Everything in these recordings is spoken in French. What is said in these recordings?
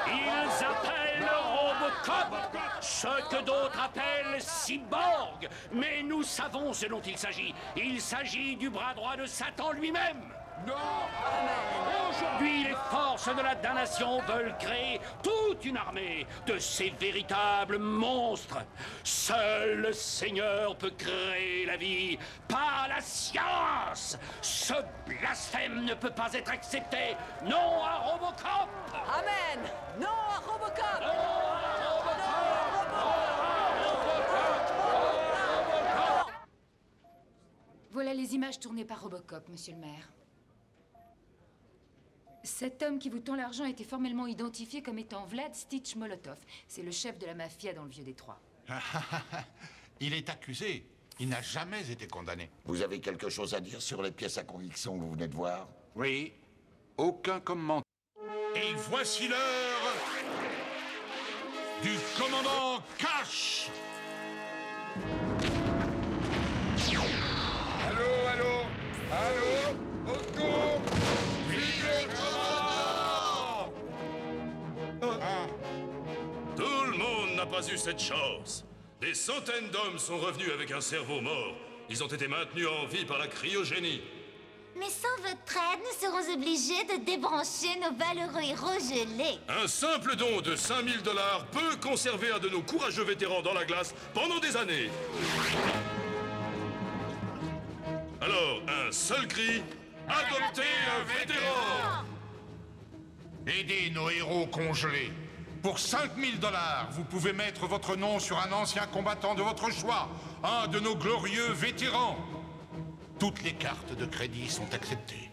Ils appellent Robocop, ce que d'autres appellent Cyborg. Mais nous savons ce dont il s'agit. Il s'agit du bras droit de Satan lui-même. Aujourd'hui, les forces de la damnation veulent créer toute une armée de ces véritables monstres. Seul le Seigneur peut créer la vie, pas la science. Ce blasphème ne peut pas être accepté. Non à Robocop. Amen. Non à Robocop. Non à Robocop. Voilà les images tournées par Robocop, monsieur le maire. Cet homme qui vous tend l'argent a été formellement identifié comme étant Vlad Stitch Molotov. C'est le chef de la mafia dans le Vieux-Détroit. Il est accusé. Il n'a jamais été condamné. Vous avez quelque chose à dire sur les pièces à conviction que vous venez de voir? Oui. Aucun commentaire. Et voici l'heure du commandant Cash. Allô, allô? Allô? Au secours! Vive le commandant! Tout le monde n'a pas eu cette chance. Des centaines d'hommes sont revenus avec un cerveau mort. Ils ont été maintenus en vie par la cryogénie. Mais sans votre aide, nous serons obligés de débrancher nos valeureux héros gelés. Un simple don de 5000 $, peut conserver un de nos courageux vétérans dans la glace pendant des années. Alors, un seul cri, adoptez un vétéran! Aidez nos héros congelés. Pour 5000 $, vous pouvez mettre votre nom sur un ancien combattant de votre choix, un de nos glorieux vétérans. Toutes les cartes de crédit sont acceptées.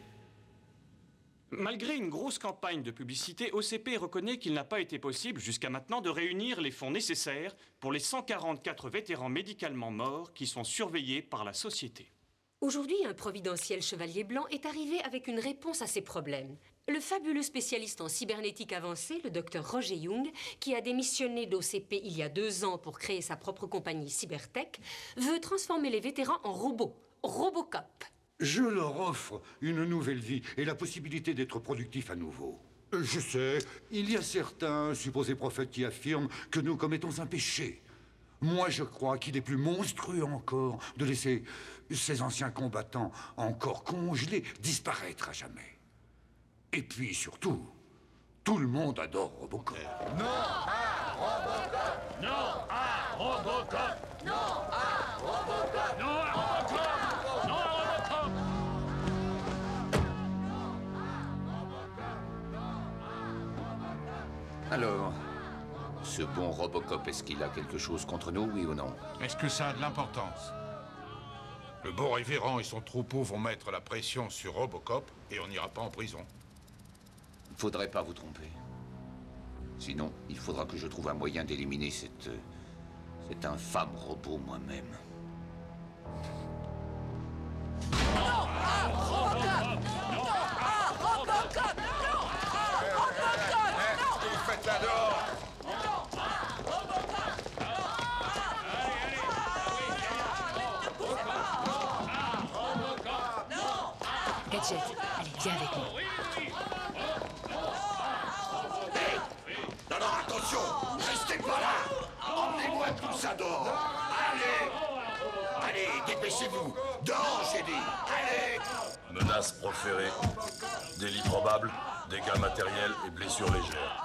Malgré une grosse campagne de publicité, OCP reconnaît qu'il n'a pas été possible jusqu'à maintenant de réunir les fonds nécessaires pour les 144 vétérans médicalement morts qui sont surveillés par la société. Aujourd'hui, un providentiel chevalier blanc est arrivé avec une réponse à ces problèmes. Le fabuleux spécialiste en cybernétique avancée, le docteur Roger Young, qui a démissionné d'OCP il y a 2 ans pour créer sa propre compagnie Cybertech, veut transformer les vétérans en robots. Robocop. Je leur offre une nouvelle vie et la possibilité d'être productif à nouveau. Je sais, il y a certains supposés prophètes qui affirment que nous commettons un péché. Moi, je crois qu'il est plus monstrueux encore de laisser ces anciens combattants encore congelés disparaître à jamais. Et puis, surtout, tout le monde adore Robocop. Non à Robocop! Non à Robocop. Non à Robocop! Non à Robocop. Non à Robocop. Alors, ce bon Robocop, est-ce qu'il a quelque chose contre nous, oui ou non? Est-ce que ça a de l'importance? Le beau révérend et son troupeau vont mettre la pression sur Robocop et on n'ira pas en prison. Faudrait pas vous tromper. Sinon, il faudra que je trouve un moyen d'éliminer cet infâme robot moi-même. Non à Robocop! Non à Robocop! Non à Robocop! Non! Vous faites là dehors! Gadget, allez, viens avec nous. Non, non, attention! Restez pas là! Emmenez-moi tout ça dehors! Allez! Allez, dépêchez-vous! Dehors, j'ai dit! Allez! Menaces proférées, délits probables, dégâts matériels et blessures légères.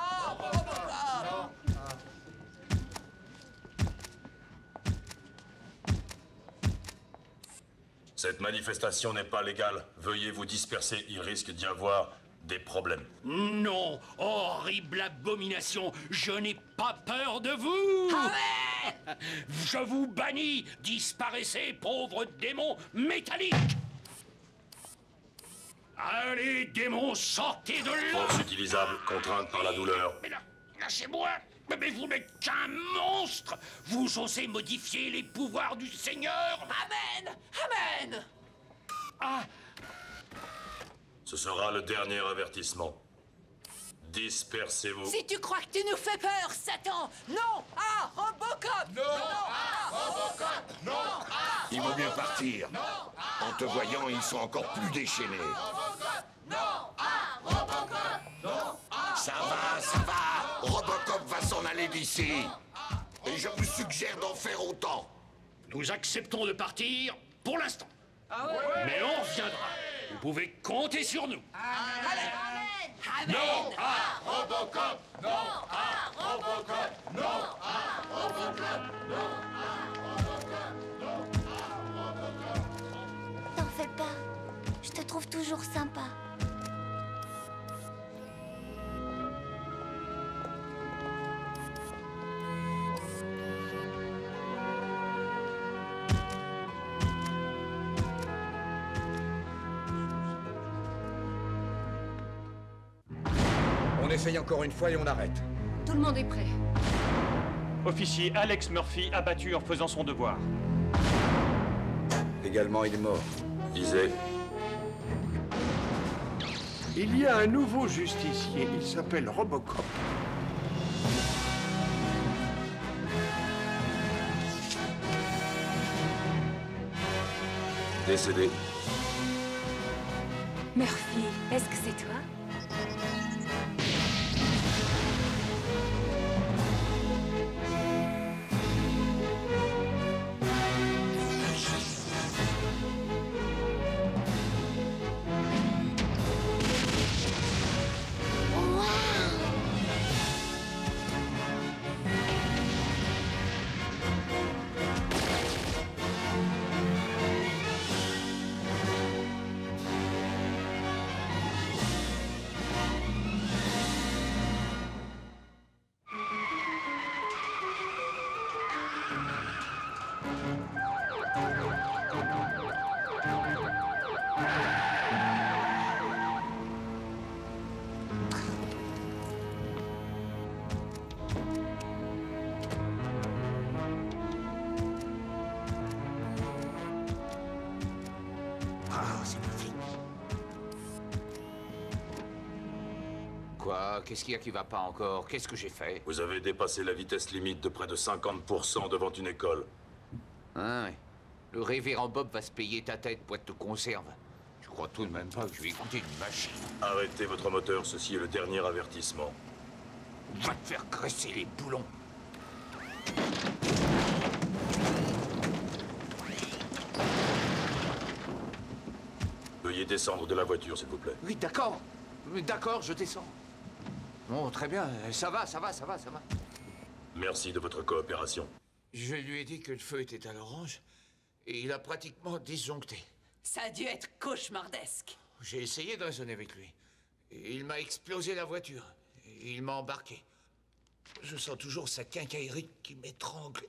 Cette manifestation n'est pas légale. Veuillez vous disperser, il risque d'y avoir des problèmes. Non, horrible abomination, je n'ai pas peur de vous. Je vous bannis, disparaissez, pauvres démons métalliques. Allez, démons, sortez de là. Force utilisable, contrainte par la douleur. Mais lâchez-moi. Mais vous n'êtes qu'un monstre. Vous osez modifier les pouvoirs du Seigneur. Amen! Amen! Ah, Ce sera le dernier avertissement. Dispersez-vous. Si tu crois que tu nous fais peur, Satan, non à Robocop! Non à Robocop! Non à Il vaut mieux partir. En te voyant, ils sont encore plus déchaînés. Ça va. Robocop va s'en aller d'ici. Et je vous suggère d'en faire autant. Nous acceptons de partir pour l'instant. Mais on reviendra. Vous pouvez compter sur nous. Non à Robocop. Non à Robocop. Non à Robocop. Non à Robocop. T'en fais pas. Je te trouve toujours sympa. On essaye encore une fois et on arrête. Tout le monde est prêt. Officier Alex Murphy abattu en faisant son devoir. Également, il est mort. Visez. Il y a un nouveau justicier, il s'appelle Robocop. Décédé. Murphy, est-ce que c'est toi? Quoi? Qu'est-ce qu'il y a qui va pas encore? Qu'est-ce que j'ai fait? Vous avez dépassé la vitesse limite de près de 50% devant une école. Ah ouais. Le révérend Bob va se payer ta tête, boîte de conserve. Je crois tout de même pas que je vais écouter une machine. Arrêtez votre moteur, ceci est le dernier avertissement. Va te faire graisser les boulons. Veuillez descendre de la voiture, s'il vous plaît. Oui, d'accord. D'accord, je descends. Bon, très bien. Ça va. Merci de votre coopération. Je lui ai dit que le feu était à l'orange et il a pratiquement disjoncté. Ça a dû être cauchemardesque. J'ai essayé de raisonner avec lui. Il m'a explosé la voiture. Il m'a embarqué. Je sens toujours sa quincaillerie qui m'étrangle.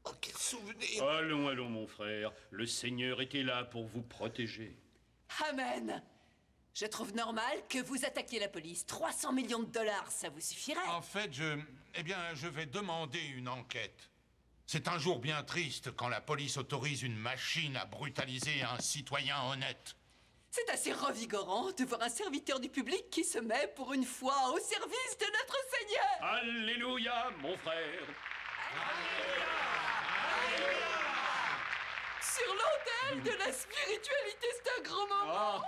Oh, quel souvenir! Allons, mon frère. Le Seigneur était là pour vous protéger. Amen. Je trouve normal que vous attaquiez la police. 300 millions de dollars, ça vous suffirait? En fait, je vais demander une enquête. C'est un jour bien triste quand la police autorise une machine à brutaliser un citoyen honnête. C'est assez revigorant de voir un serviteur du public qui se met pour une fois au service de notre Seigneur. Alléluia, mon frère. Sur l'autel de la spiritualité, c'est un gros moment.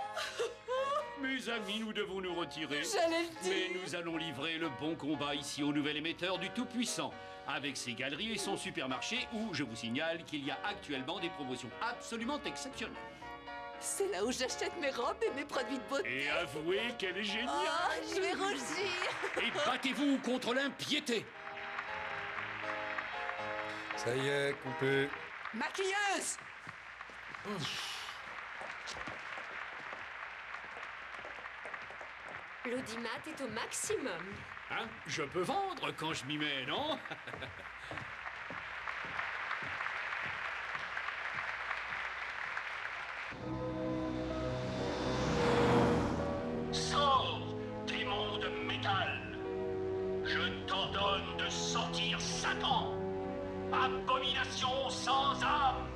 Mes amis, nous devons nous retirer. J'allais le dire. Mais nous allons livrer le bon combat ici au nouvel émetteur du Tout-Puissant, avec ses galeries et son supermarché où je vous signale qu'il y a actuellement des promotions absolument exceptionnelles. C'est là où j'achète mes robes et mes produits de beauté. Et avouez qu'elle est géniale. Oh, je vais rougir. Et battez-vous contre l'impiété. Ça y est, coupé. Maquilleuse. L'audimat est au maximum. Hein? Je peux vendre quand je m'y mets, non? Sors, démon de métal. Je t'ordonne de sortir, Satan. Abomination sans âme.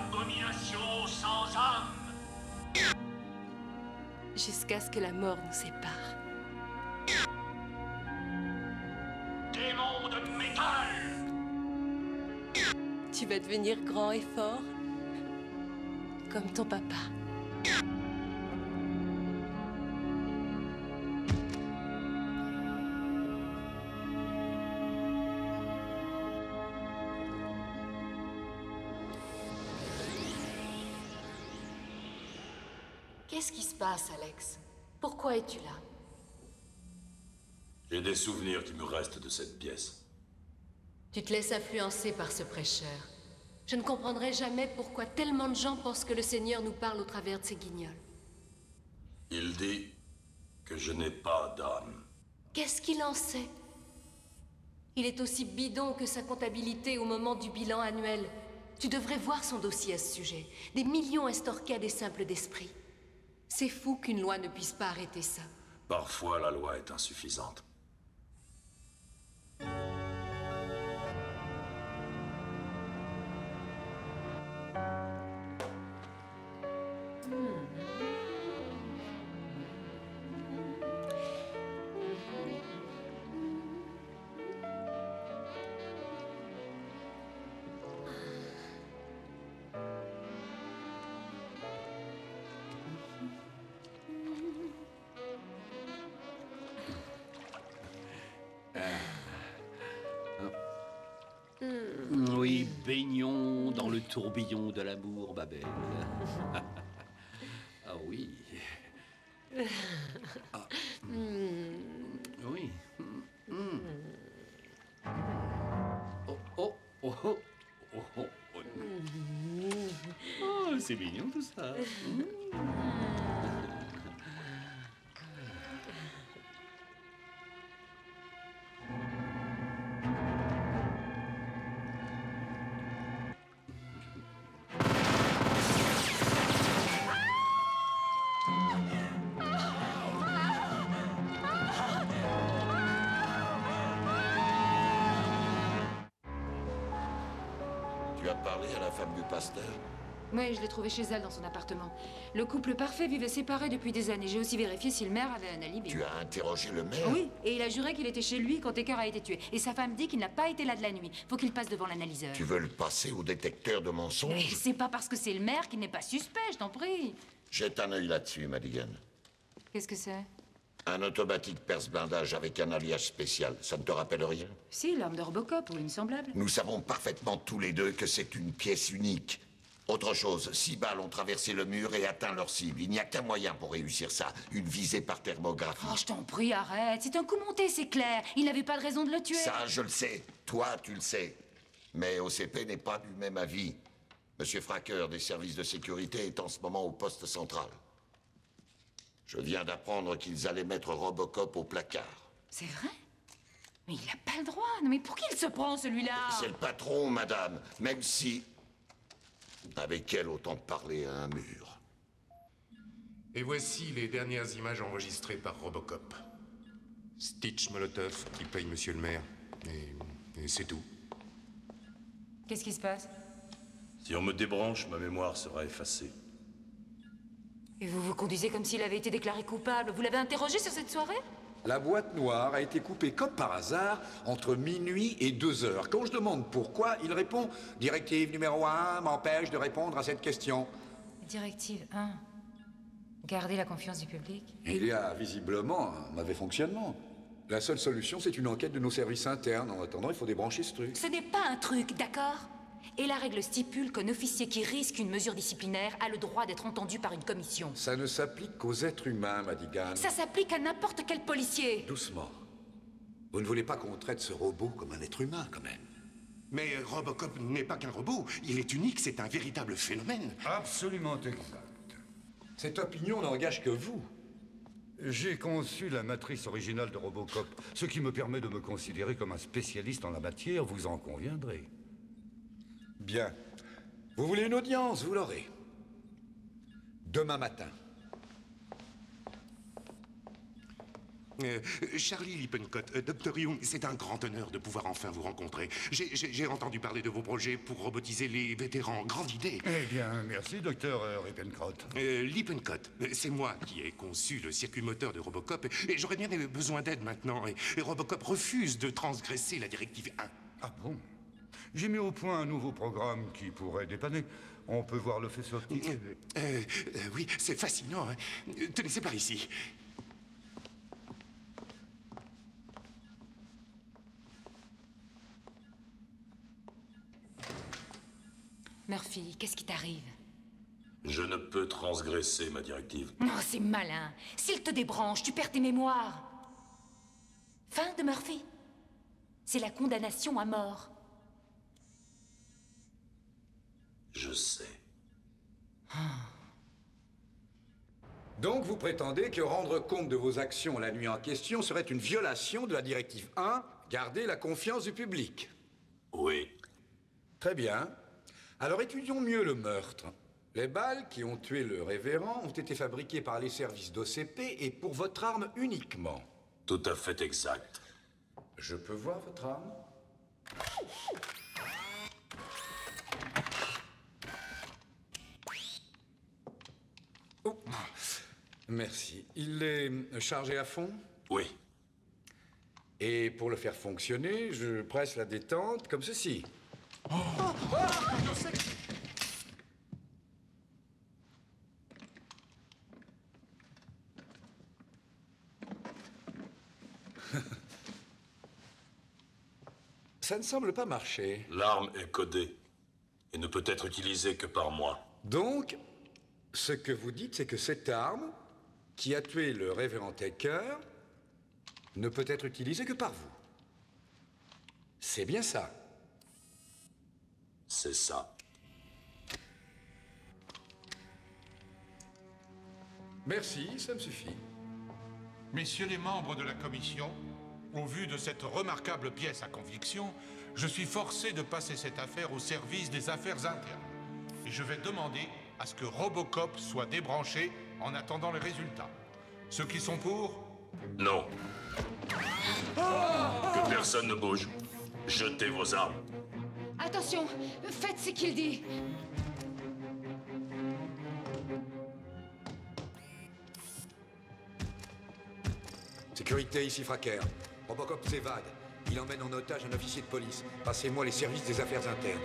abomination sans âme. Jusqu'à ce que la mort nous sépare. Démon de métal. Tu vas devenir grand et fort, comme ton papa. Qu'est-ce qui se passe, Alex? Pourquoi es-tu là? J'ai des souvenirs qui me restent de cette pièce. Tu te laisses influencer par ce prêcheur. Je ne comprendrai jamais pourquoi tellement de gens pensent que le Seigneur nous parle au travers de ces guignols. Il dit que je n'ai pas d'âme. Qu'est-ce qu'il en sait? Il est aussi bidon que sa comptabilité au moment du bilan annuel. Tu devrais voir son dossier à ce sujet. Des millions estorqués à des simples d'esprit. C'est fou qu'une loi ne puisse pas arrêter ça. Parfois, la loi est insuffisante. Oui, baignons dans le tourbillon de l'amour, Babel. Ah oui. Ah. Oui. Oh, oh, oh, oh, oh, oh. Oh, c'est mignon tout ça. Tu as parlé à la femme du pasteur? Oui, je l'ai trouvé chez elle dans son appartement. Le couple parfait vivait séparé depuis des années. J'ai aussi vérifié si le maire avait un alibi. Tu as interrogé le maire? Oui, et il a juré qu'il était chez lui quand Taker a été tué. Et sa femme dit qu'il n'a pas été là de la nuit. Faut qu'il passe devant l'analyseur. Tu veux le passer au détecteur de Mais mensonges? c'est pas parce que c'est le maire qu'il n'est pas suspect, je t'en prie. Jette un œil là-dessus, Madigan. Qu'est-ce que c'est? Un automatique perce-blindage avec un alliage spécial. Ça ne te rappelle rien? Si, l'arme de Robocop, ou une semblable. Nous savons parfaitement tous les deux que c'est une pièce unique. Autre chose, 6 balles ont traversé le mur et atteint leur cible. Il n'y a qu'un moyen pour réussir ça. Une visée par thermographie. Oh, je t'en prie, arrête. C'est un coup monté, c'est clair. Il n'avait pas de raison de le tuer. Ça, je le sais. Toi, tu le sais. Mais OCP n'est pas du même avis. Monsieur Fracker, des services de sécurité, est en ce moment au poste central. Je viens d'apprendre qu'ils allaient mettre Robocop au placard. C'est vrai? Mais il n'a pas le droit. Non, mais pour qui il se prend, celui-là? C'est le patron, madame. Même si... Avec elle, autant parler à un mur. Et voici les dernières images enregistrées par Robocop. Stitch Molotov qui paye monsieur le maire. Et c'est tout. Qu'est-ce qui se passe? Si on me débranche, ma mémoire sera effacée. Et vous vous conduisez comme s'il avait été déclaré coupable. Vous l'avez interrogé sur cette soirée? La boîte noire a été coupée comme par hasard entre minuit et 2 heures. Quand je demande pourquoi, il répond « Directive numéro 1 m'empêche de répondre à cette question ». Directive 1. Garder la confiance du public. Il y a visiblement un mauvais fonctionnement. La seule solution, c'est une enquête de nos services internes. En attendant, il faut débrancher ce truc. Ce n'est pas un truc, d'accord? Et la règle stipule qu'un officier qui risque une mesure disciplinaire a le droit d'être entendu par une commission. Ça ne s'applique qu'aux êtres humains, Madigan. Ça s'applique à n'importe quel policier. Doucement. Vous ne voulez pas qu'on traite ce robot comme un être humain, quand même? Mais Robocop n'est pas qu'un robot. Il est unique, c'est un véritable phénomène. Absolument exact. Cette opinion n'engage que vous. J'ai conçu la matrice originale de Robocop, ce qui me permet de me considérer comme un spécialiste en la matière, vous en conviendrez. Bien. Vous voulez une audience, vous l'aurez. Demain matin. Charlie Lippincott, Dr. Young, c'est un grand honneur de pouvoir enfin vous rencontrer. J'ai entendu parler de vos projets pour robotiser les vétérans. Grande idée. Eh bien, merci, Dr. Lippincott. Lippincott, c'est moi qui ai conçu le circuit moteur de Robocop et j'aurais bien besoin d'aide maintenant. Et Robocop refuse de transgresser la directive 1. Ah bon? J'ai mis au point un nouveau programme qui pourrait dépanner. On peut voir le faisceau optique. Oui, c'est fascinant. Hein. Tenez, c'est par ici. Murphy, qu'est-ce qui t'arrive? Je ne peux transgresser ma directive. Oh, c'est malin. S'il te débranche, tu perds tes mémoires. Fin de Murphy. C'est la condamnation à mort. Je sais. Donc vous prétendez que rendre compte de vos actions la nuit en question serait une violation de la directive 1, garder la confiance du public? Oui. Très bien. Alors étudions mieux le meurtre. Les balles qui ont tué le révérend ont été fabriquées par les services d'OCP et pour votre arme uniquement. Tout à fait exact. Je peux voir votre arme? Oh. Merci. Il est chargé à fond? Oui. Et pour le faire fonctionner, je presse la détente comme ceci. Oh. Ça ne semble pas marcher. L'arme est codée et ne peut être utilisée que par moi. Donc, ce que vous dites, c'est que cette arme, qui a tué le révérend Taker, ne peut être utilisée que par vous. C'est bien ça. C'est ça. Merci, ça me suffit. Messieurs les membres de la commission, au vu de cette remarquable pièce à conviction, je suis forcé de passer cette affaire au service des affaires internes. Et je vais demander à ce que Robocop soit débranché en attendant les résultats. Ceux qui sont pour? Non. Que personne ne bouge. Jetez vos armes. Attention, faites ce qu'il dit. Sécurité, ici Fracker. Robocop s'évade. Il emmène en otage un officier de police. Passez-moi les services des affaires internes.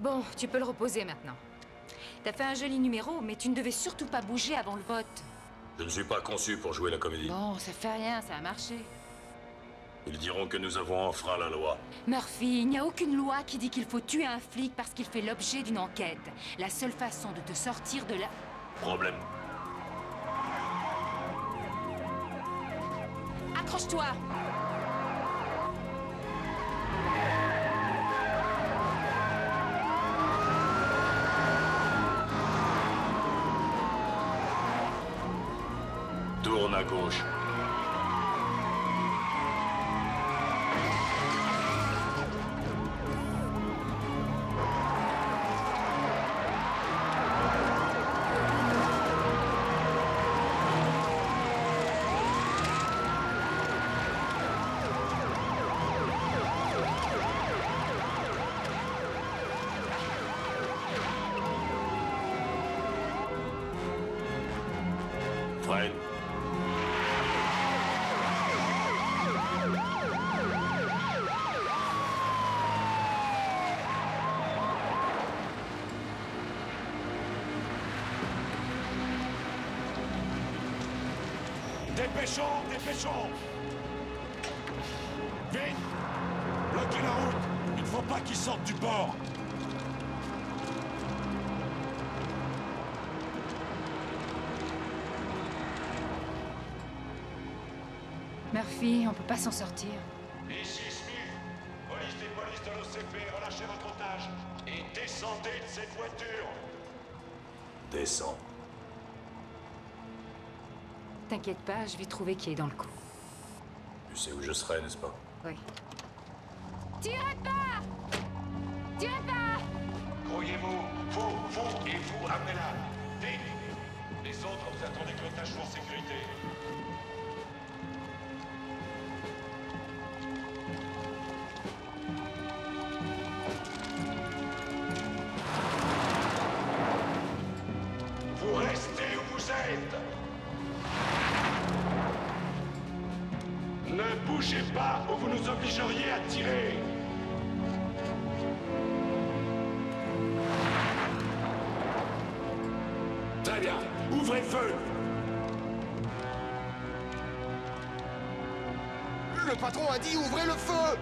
Bon, tu peux le reposer maintenant. T'as fait un joli numéro, mais tu ne devais surtout pas bouger avant le vote. Je ne suis pas conçu pour jouer la comédie. Bon, ça fait rien, ça a marché. Ils diront que nous avons enfreint la loi. Murphy, il n'y a aucune loi qui dit qu'il faut tuer un flic parce qu'il fait l'objet d'une enquête. La seule façon de te sortir de là... Problème. Accroche-toi! Tourne à gauche. Fred. Dépêchons, dépêchons! Vite! Bloquez la route! Il ne faut pas qu'ils sortent du port! Murphy, on peut pas s'en sortir. Ici Smith, police des polices de l'OCP, relâchez votre otage et descendez de cette voiture! Descends. T'inquiète pas, je vais trouver qui est dans le coup. Tu sais où je serai, n'est-ce pas? Oui. Tirez pas! Tirez pas! Grouillez-vous! Vous et vous, amenez-la. Vite. Les autres, vous attendez que l'otage soit en sécurité. Vous restez où vous êtes. Ne bougez pas ou vous nous obligeriez à tirer. Très bien, ouvrez le feu. Le patron a dit ouvrez le feu!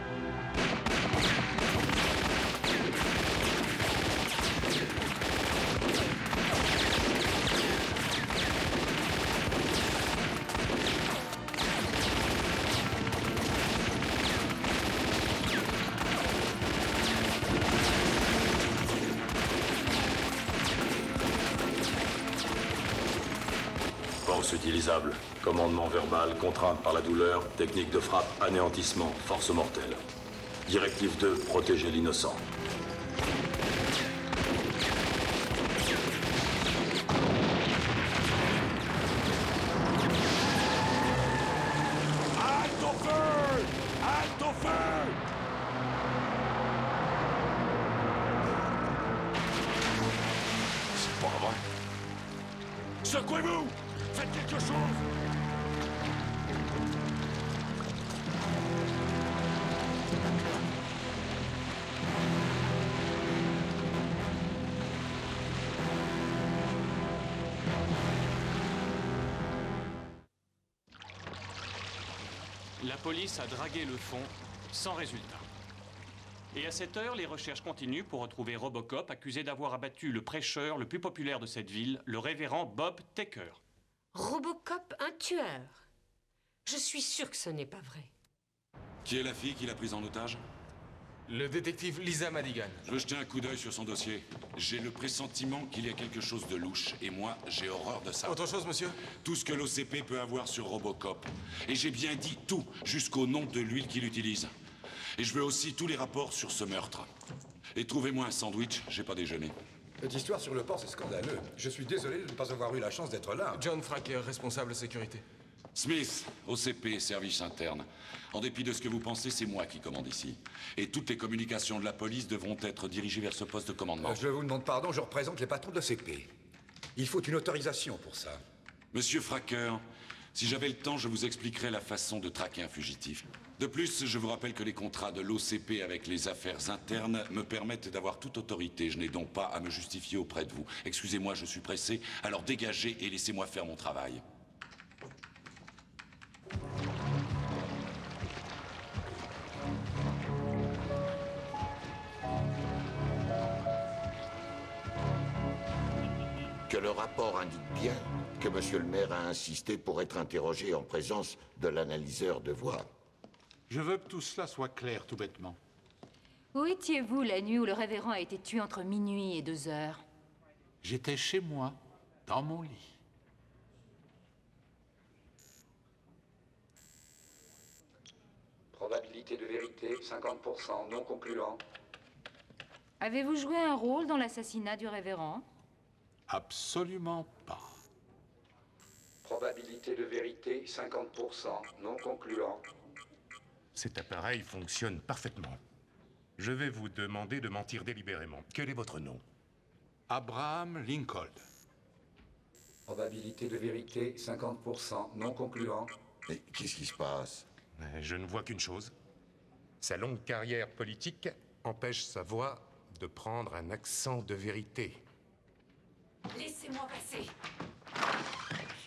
Force utilisable. Commandement verbal, contrainte par la douleur, technique de frappe, anéantissement, force mortelle. Directive 2, protéger l'innocent. Halte au feu! Halte au feu! C'est pas vrai. Secouez-vous! Faites quelque chose! La police a dragué le fond, sans résultat. Et à cette heure, les recherches continuent pour retrouver Robocop, accusé d'avoir abattu le prêcheur le plus populaire de cette ville, le révérend Bob Taker. Robocop, un tueur. Je suis sûr que ce n'est pas vrai. Qui est la fille qui l'a prise en otage? Le détective Lisa Madigan. Je veux jeter un coup d'œil sur son dossier. J'ai le pressentiment qu'il y a quelque chose de louche, et moi, j'ai horreur de ça. Autre chose, monsieur? Tout ce que l'OCP peut avoir sur Robocop. Et j'ai bien dit tout, jusqu'au nom de l'huile qu'il utilise. Et je veux aussi tous les rapports sur ce meurtre. Et trouvez-moi un sandwich, j'ai pas déjeuné. Cette histoire sur le port, c'est scandaleux. Je suis désolé de ne pas avoir eu la chance d'être là. John Fracker, responsable sécurité. Smith, OCP, service interne. En dépit de ce que vous pensez, c'est moi qui commande ici. Et toutes les communications de la police devront être dirigées vers ce poste de commandement. Je vous demande pardon, je représente les patrons de l'OCP. Il faut une autorisation pour ça. Monsieur Fracker, si j'avais le temps, je vous expliquerais la façon de traquer un fugitif. De plus, je vous rappelle que les contrats de l'OCP avec les affaires internes me permettent d'avoir toute autorité. Je n'ai donc pas à me justifier auprès de vous. Excusez-moi, je suis pressé, alors dégagez et laissez-moi faire mon travail. Que le rapport indique bien que monsieur le maire a insisté pour être interrogé en présence de l'analyseur de voix. Je veux que tout cela soit clair, tout bêtement. Où étiez-vous la nuit où le révérend a été tué entre minuit et 2 heures? J'étais chez moi, dans mon lit. Probabilité de vérité, 50%, non concluant. Avez-vous joué un rôle dans l'assassinat du révérend? Absolument pas. Probabilité de vérité, 50%, non concluant. Cet appareil fonctionne parfaitement. Je vais vous demander de mentir délibérément. Quel est votre nom? Abraham Lincoln. Probabilité de vérité, 50%, non concluant. Mais qu'est-ce qui se passe? Je ne vois qu'une chose. Sa longue carrière politique empêche sa voix de prendre un accent de vérité. Laissez-moi passer.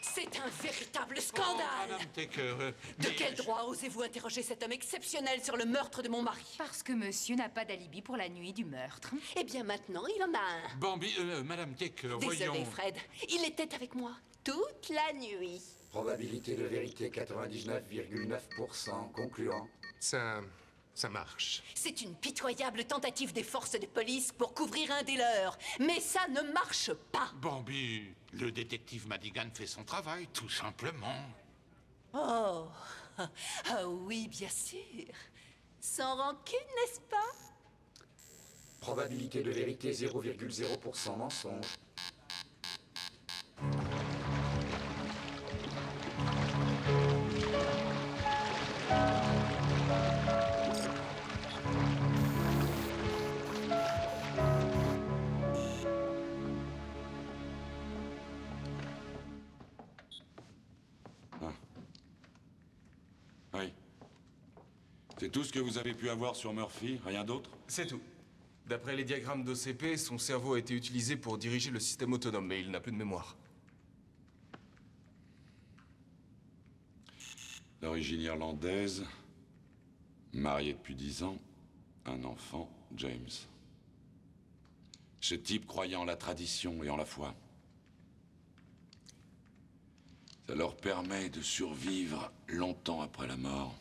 C'est un véritable scandale. Madame Taker, De quel droit osez-vous interroger cet homme exceptionnel sur le meurtre de mon mari? Parce que monsieur n'a pas d'alibi pour la nuit du meurtre. Eh bien maintenant, il en a un. Bambi, Madame Taker, Désolé, voyons... Fred. Il était avec moi toute la nuit. Probabilité de vérité, 99,9%, concluant. Ça marche. C'est une pitoyable tentative des forces de police pour couvrir un des leurs. Mais ça ne marche pas. Bambi, le détective Madigan fait son travail, tout simplement. Oh, ah oui, bien sûr. Sans rancune, n'est-ce pas? Probabilité de vérité 0,0% mensonge. Oui. C'est tout ce que vous avez pu avoir sur Murphy? Rien d'autre? C'est tout. D'après les diagrammes d'OCP, son cerveau a été utilisé pour diriger le système autonome, mais il n'a plus de mémoire. D'origine irlandaise, marié depuis 10 ans, un enfant, James. Ce type croyait en la tradition et en la foi. Ça leur permet de survivre longtemps après la mort.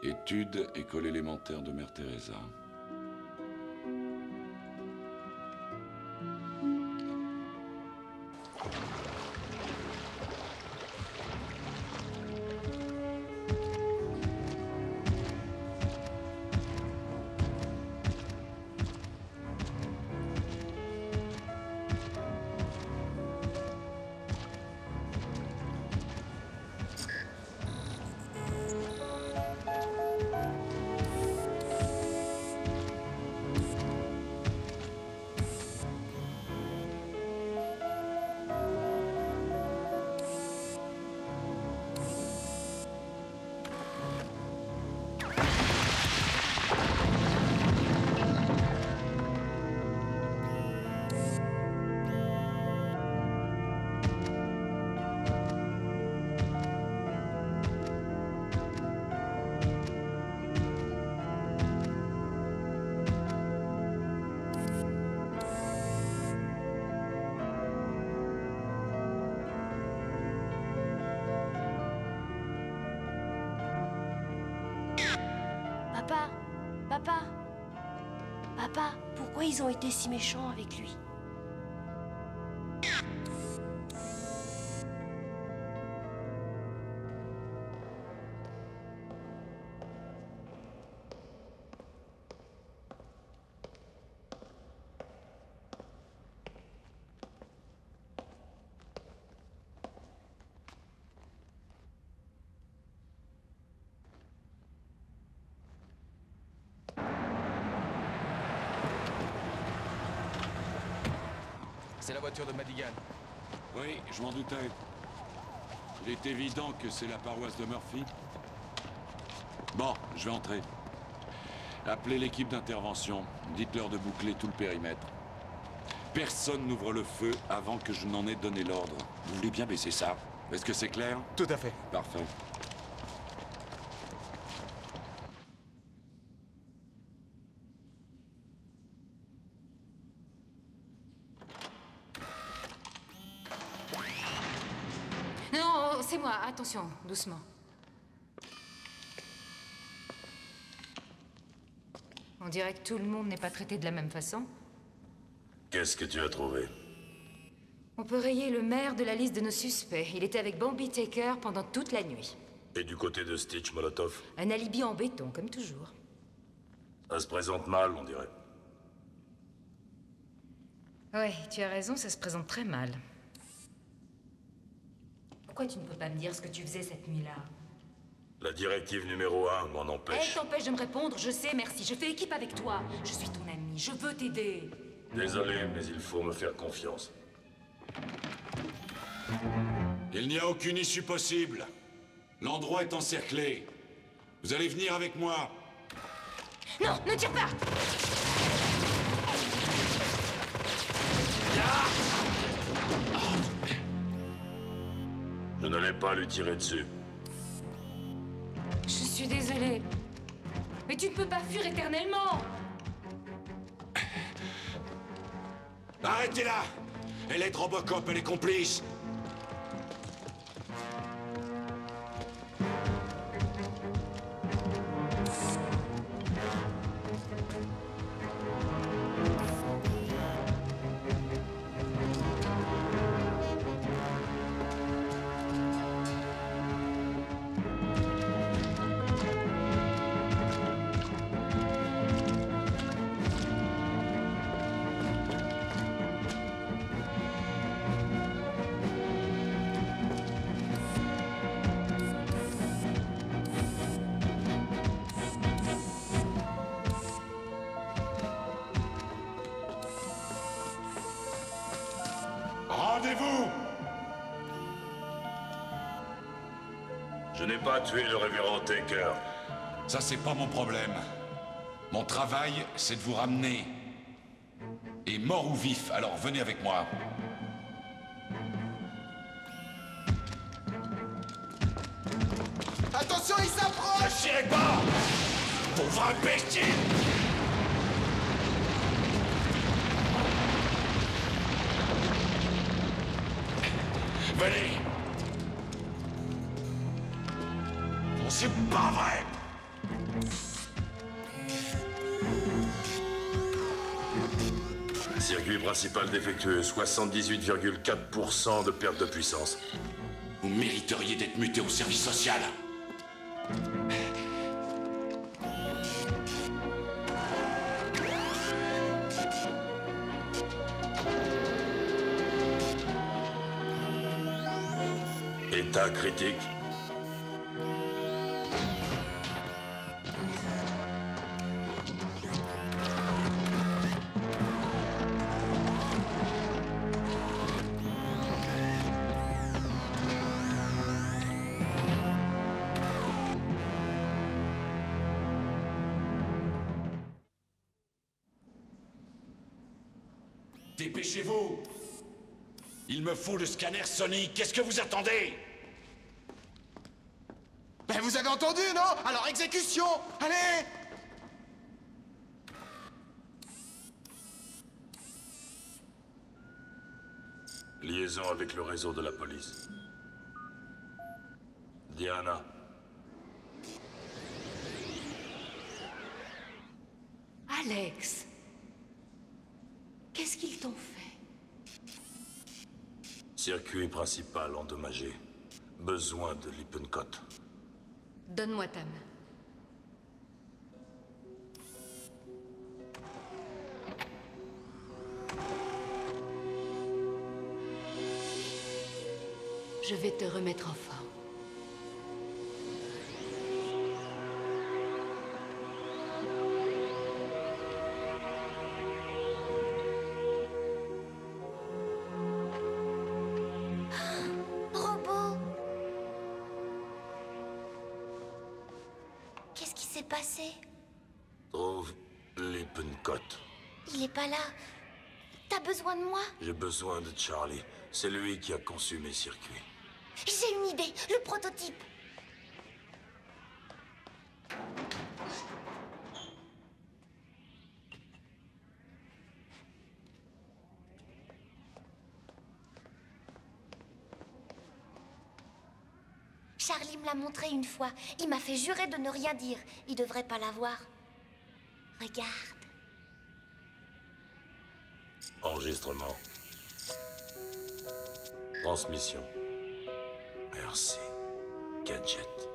Étude, école élémentaire de Mère Teresa. Papa, papa, papa, pourquoi ils ont été si méchants avec lui? C'est la voiture de Madigan. Oui, je m'en doutais. Il est évident que c'est la paroisse de Murphy. Bon, je vais entrer. Appelez l'équipe d'intervention. Dites-leur de boucler tout le périmètre. Personne n'ouvre le feu avant que je n'en ai donné l'ordre. Vous voulez bien baisser ça? Est-ce que c'est clair? Tout à fait. Parfait. Non, c'est moi. Attention, doucement. On dirait que tout le monde n'est pas traité de la même façon. Qu'est-ce que tu as trouvé? On peut rayer le maire de la liste de nos suspects. Il était avec Bambi Taker pendant toute la nuit. Et du côté de Stitch Molotov? Un alibi en béton, comme toujours. Ça se présente mal, on dirait. Ouais, tu as raison, ça se présente très mal. Pourquoi tu ne peux pas me dire ce que tu faisais cette nuit-là? La directive numéro 1 m'en empêche. Elle t'empêche de me répondre, je sais, merci. Je fais équipe avec toi. Je suis ton ami, je veux t'aider. Désolé, mais il faut me faire confiance. Il n'y a aucune issue possible. L'endroit est encerclé. Vous allez venir avec moi. Non, ne tire pas! Je n'allais pas lui tirer dessus. Je suis désolée. Mais tu ne peux pas fuir éternellement! Arrêtez-la! Elle est Robocop, elle est complice. Je n'ai pas tué le révérend Taker. Ça, c'est pas mon problème. Mon travail, c'est de vous ramener. Et mort ou vif, alors venez avec moi. Attention, il s'approche! Ne tirez pas! Pauvre imbécile! Venez! Oh, c'est pas vrai! Circuit principal défectueux, 78,4% de perte de puissance. Vous mériteriez d'être muté au service social. État critique. Dépêchez-vous! Il me faut le scanner Sonic. Qu'est-ce que vous attendez? Ben vous avez entendu, non? Alors exécution! Allez! Liaison avec le réseau de la police. Diana. Alex, qu'est-ce qu'ils t'ont fait? Circuit principal endommagé. Besoin de Lippincott. Donne-moi ta main. Je vais te remettre en forme. Robot! Qu'est-ce qui s'est passé? Trouve Lippincott. Il est pas là. T'as besoin de moi? J'ai besoin de Charlie. C'est lui qui a conçu mes circuits. J'ai une idée, le prototype. Charlie me l'a montré une fois. Il m'a fait jurer de ne rien dire. Il devrait pas l'avoir. Regarde. Enregistrement. Transmission. Merci. Gadget.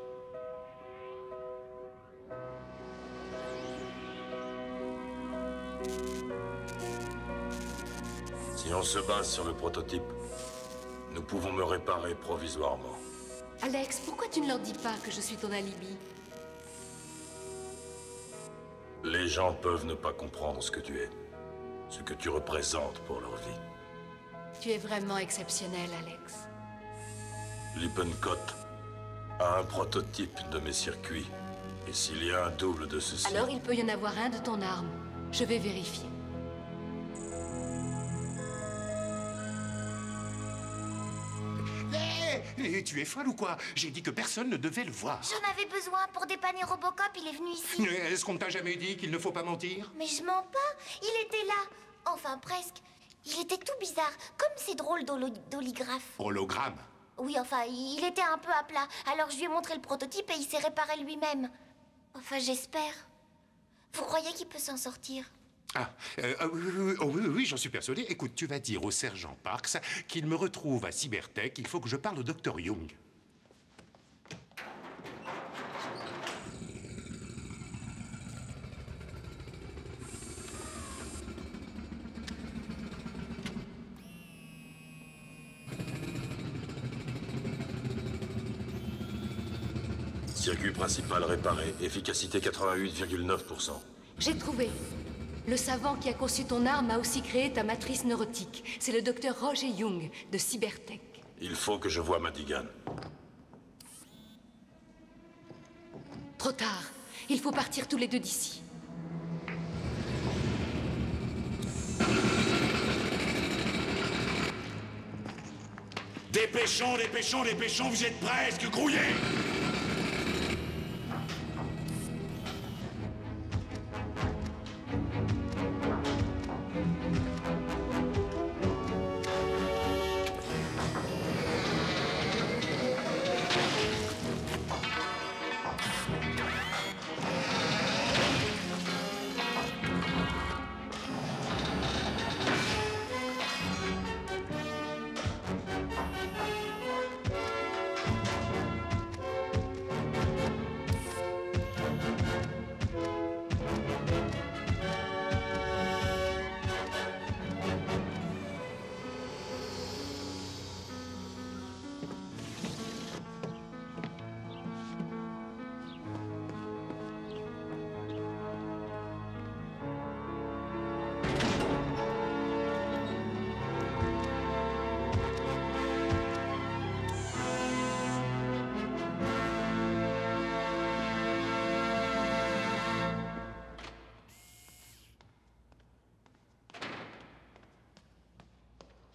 Si on se base sur le prototype, nous pouvons me réparer provisoirement. Alex, pourquoi tu ne leur dis pas que je suis ton alibi? Les gens peuvent ne pas comprendre ce que tu es, ce que tu représentes pour leur vie. Tu es vraiment exceptionnel, Alex. Lippincott a un prototype de mes circuits. Et s'il y a un double de ceci... Alors il peut y en avoir un de ton arme. Je vais vérifier. Hé, tu es folle ou quoi? J'ai dit que personne ne devait le voir. J'en avais besoin pour dépanner Robocop, il est venu ici. Est-ce qu'on ne t'a jamais dit qu'il ne faut pas mentir? Mais je mens pas, il était là. Enfin, presque. Il était tout bizarre, comme ces drôles d'holographes. Hologramme? Oui, enfin, il était un peu à plat. Alors je lui ai montré le prototype et il s'est réparé lui-même. Enfin, j'espère. Vous croyez qu'il peut s'en sortir? Oui, j'en suis persuadé. Écoute, tu vas dire au sergent Parks qu'il me retrouve à Cybertech. Il faut que je parle au docteur Young. Circuit principal réparé, efficacité 88,9%. J'ai trouvé. Le savant qui a conçu ton arme a aussi créé ta matrice neurotique. C'est le docteur Roger Young, de Cybertech. Il faut que je voie Madigan. Trop tard. Il faut partir tous les deux d'ici. Dépêchons, dépêchons, dépêchons, vous êtes presque grouillés!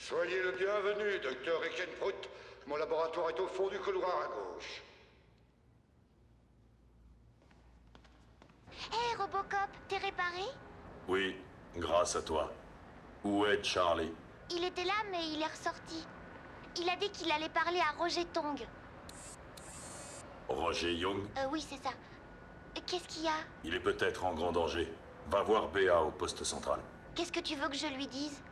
Soyez le bienvenu, docteur Ekenprout. Mon laboratoire est au fond du couloir à gauche. Hé, Robocop, t'es réparé? Oui, grâce à toi. Où est Charlie? Il était là, mais il est ressorti. Il a dit qu'il allait parler à Roger Tong. Roger Young? Oui, c'est ça. Qu'est-ce qu'il y a? Il est peut-être en grand danger. Va voir BA au poste central. Qu'est-ce que tu veux que je lui dise?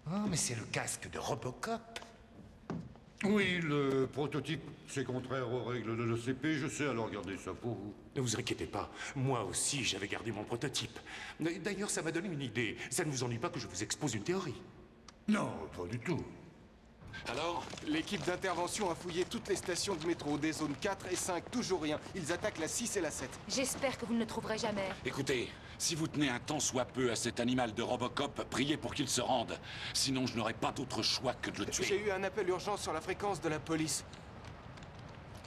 Oh, mais c'est le casque de Robocop. Oui, le prototype, c'est contraire aux règles de l'OCP, je sais, alors gardez ça pour vous. Ne vous inquiétez pas, moi aussi j'avais gardé mon prototype. D'ailleurs, ça m'a donné une idée. Ça ne vous ennuie pas que je vous expose une théorie? Non, pas du tout. Alors, l'équipe d'intervention a fouillé toutes les stations de métro, des zones 4 et 5, toujours rien. Ils attaquent la 6 et la 7. J'espère que vous ne le trouverez jamais. Écoutez, si vous tenez un tant soit peu à cet animal de Robocop, priez pour qu'il se rende. Sinon, je n'aurai pas d'autre choix que de le tuer. J'ai eu un appel urgent sur la fréquence de la police.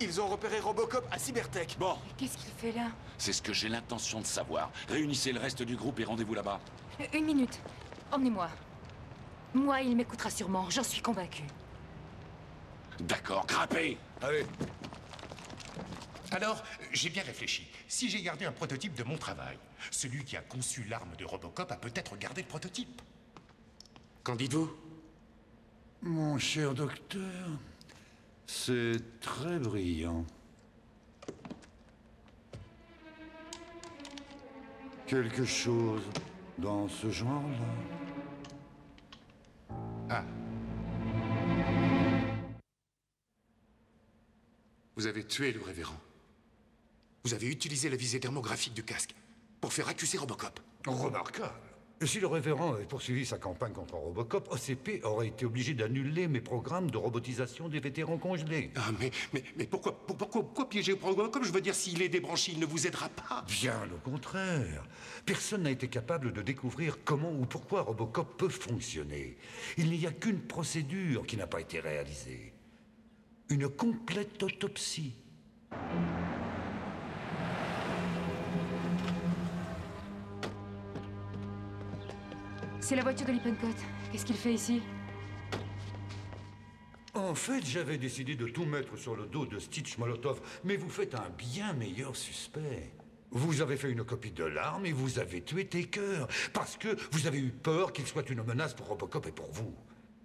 Ils ont repéré Robocop à Cybertech. Bon. Qu'est-ce qu'il fait là? C'est ce que j'ai l'intention de savoir. Réunissez le reste du groupe et rendez-vous là-bas. Une minute. Emmenez-moi. Moi, il m'écoutera sûrement, j'en suis convaincu. D'accord, grimpez! Allez. Alors, j'ai bien réfléchi. Si j'ai gardé un prototype de mon travail, celui qui a conçu l'arme de Robocop a peut-être gardé le prototype. Qu'en dites-vous? Mon cher docteur, c'est très brillant. Quelque chose dans ce genre-là. Ah. Vous avez tué le révérend. Vous avez utilisé la visée thermographique du casque pour faire accuser Robocop. Remarquable. Si le révérend avait poursuivi sa campagne contre Robocop, OCP aurait été obligé d'annuler mes programmes de robotisation des vétérans congelés. Ah, mais pourquoi piéger Robocop? Je veux dire, s'il est débranché, il ne vous aidera pas. Bien le contraire. Personne n'a été capable de découvrir comment ou pourquoi Robocop peut fonctionner. Il n'y a qu'une procédure qui n'a pas été réalisée. Une complète autopsie. C'est la voiture de Lippincott. Qu'est-ce qu'il fait ici? En fait, j'avais décidé de tout mettre sur le dos de Stitch Molotov, mais vous faites un bien meilleur suspect. Vous avez fait une copie de l'arme et vous avez tué Taker, parce que vous avez eu peur qu'il soit une menace pour Robocop et pour vous.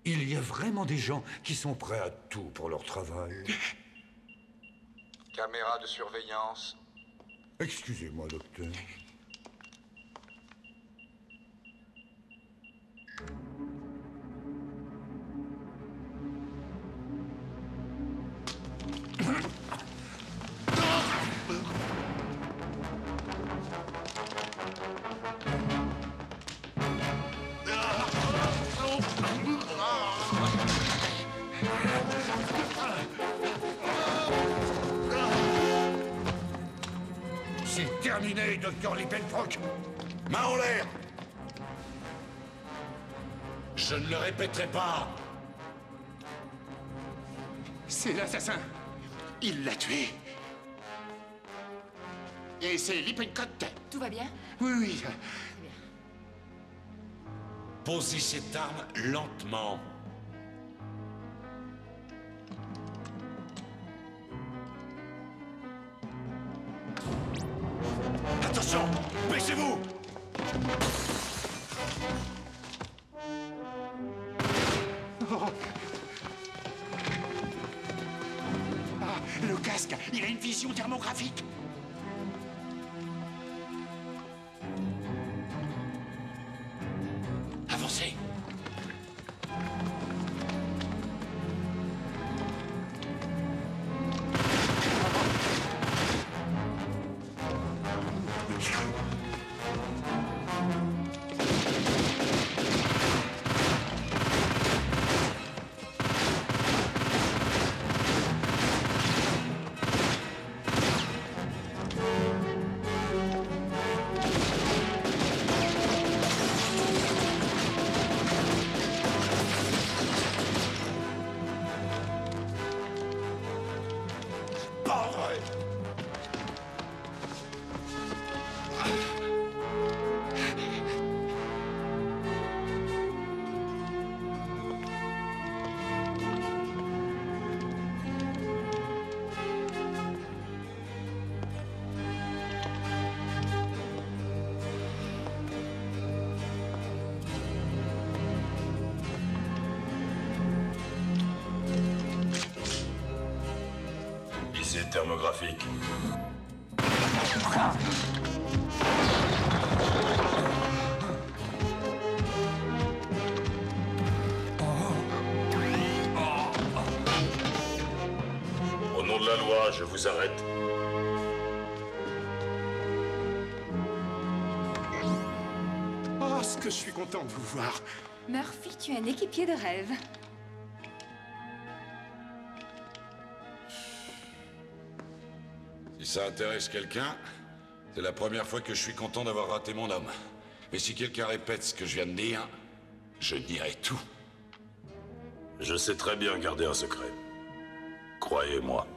Il y a vraiment des gens qui sont prêts à tout pour leur travail. Caméra de surveillance. Excusez-moi, docteur. C'est terminé, docteur Lippenbrock. Main en l'air! Je ne le répéterai pas! C'est l'assassin. Il l'a tué. et c'est Lippincott. Tout va bien? Oui, oui. Posez cette arme lentement. Attention! Baissez-vous! Oh. Ah, le casque, il a une vision thermographique. Avancez! Visée thermographique. Au nom de la loi, je vous arrête. Oh, ce que je suis content de vous voir. Murphy, tu es un équipier de rêve. Si ça intéresse quelqu'un, c'est la première fois que je suis content d'avoir raté mon homme. Mais si quelqu'un répète ce que je viens de dire, je nierai tout. Je sais très bien garder un secret. Croyez-moi.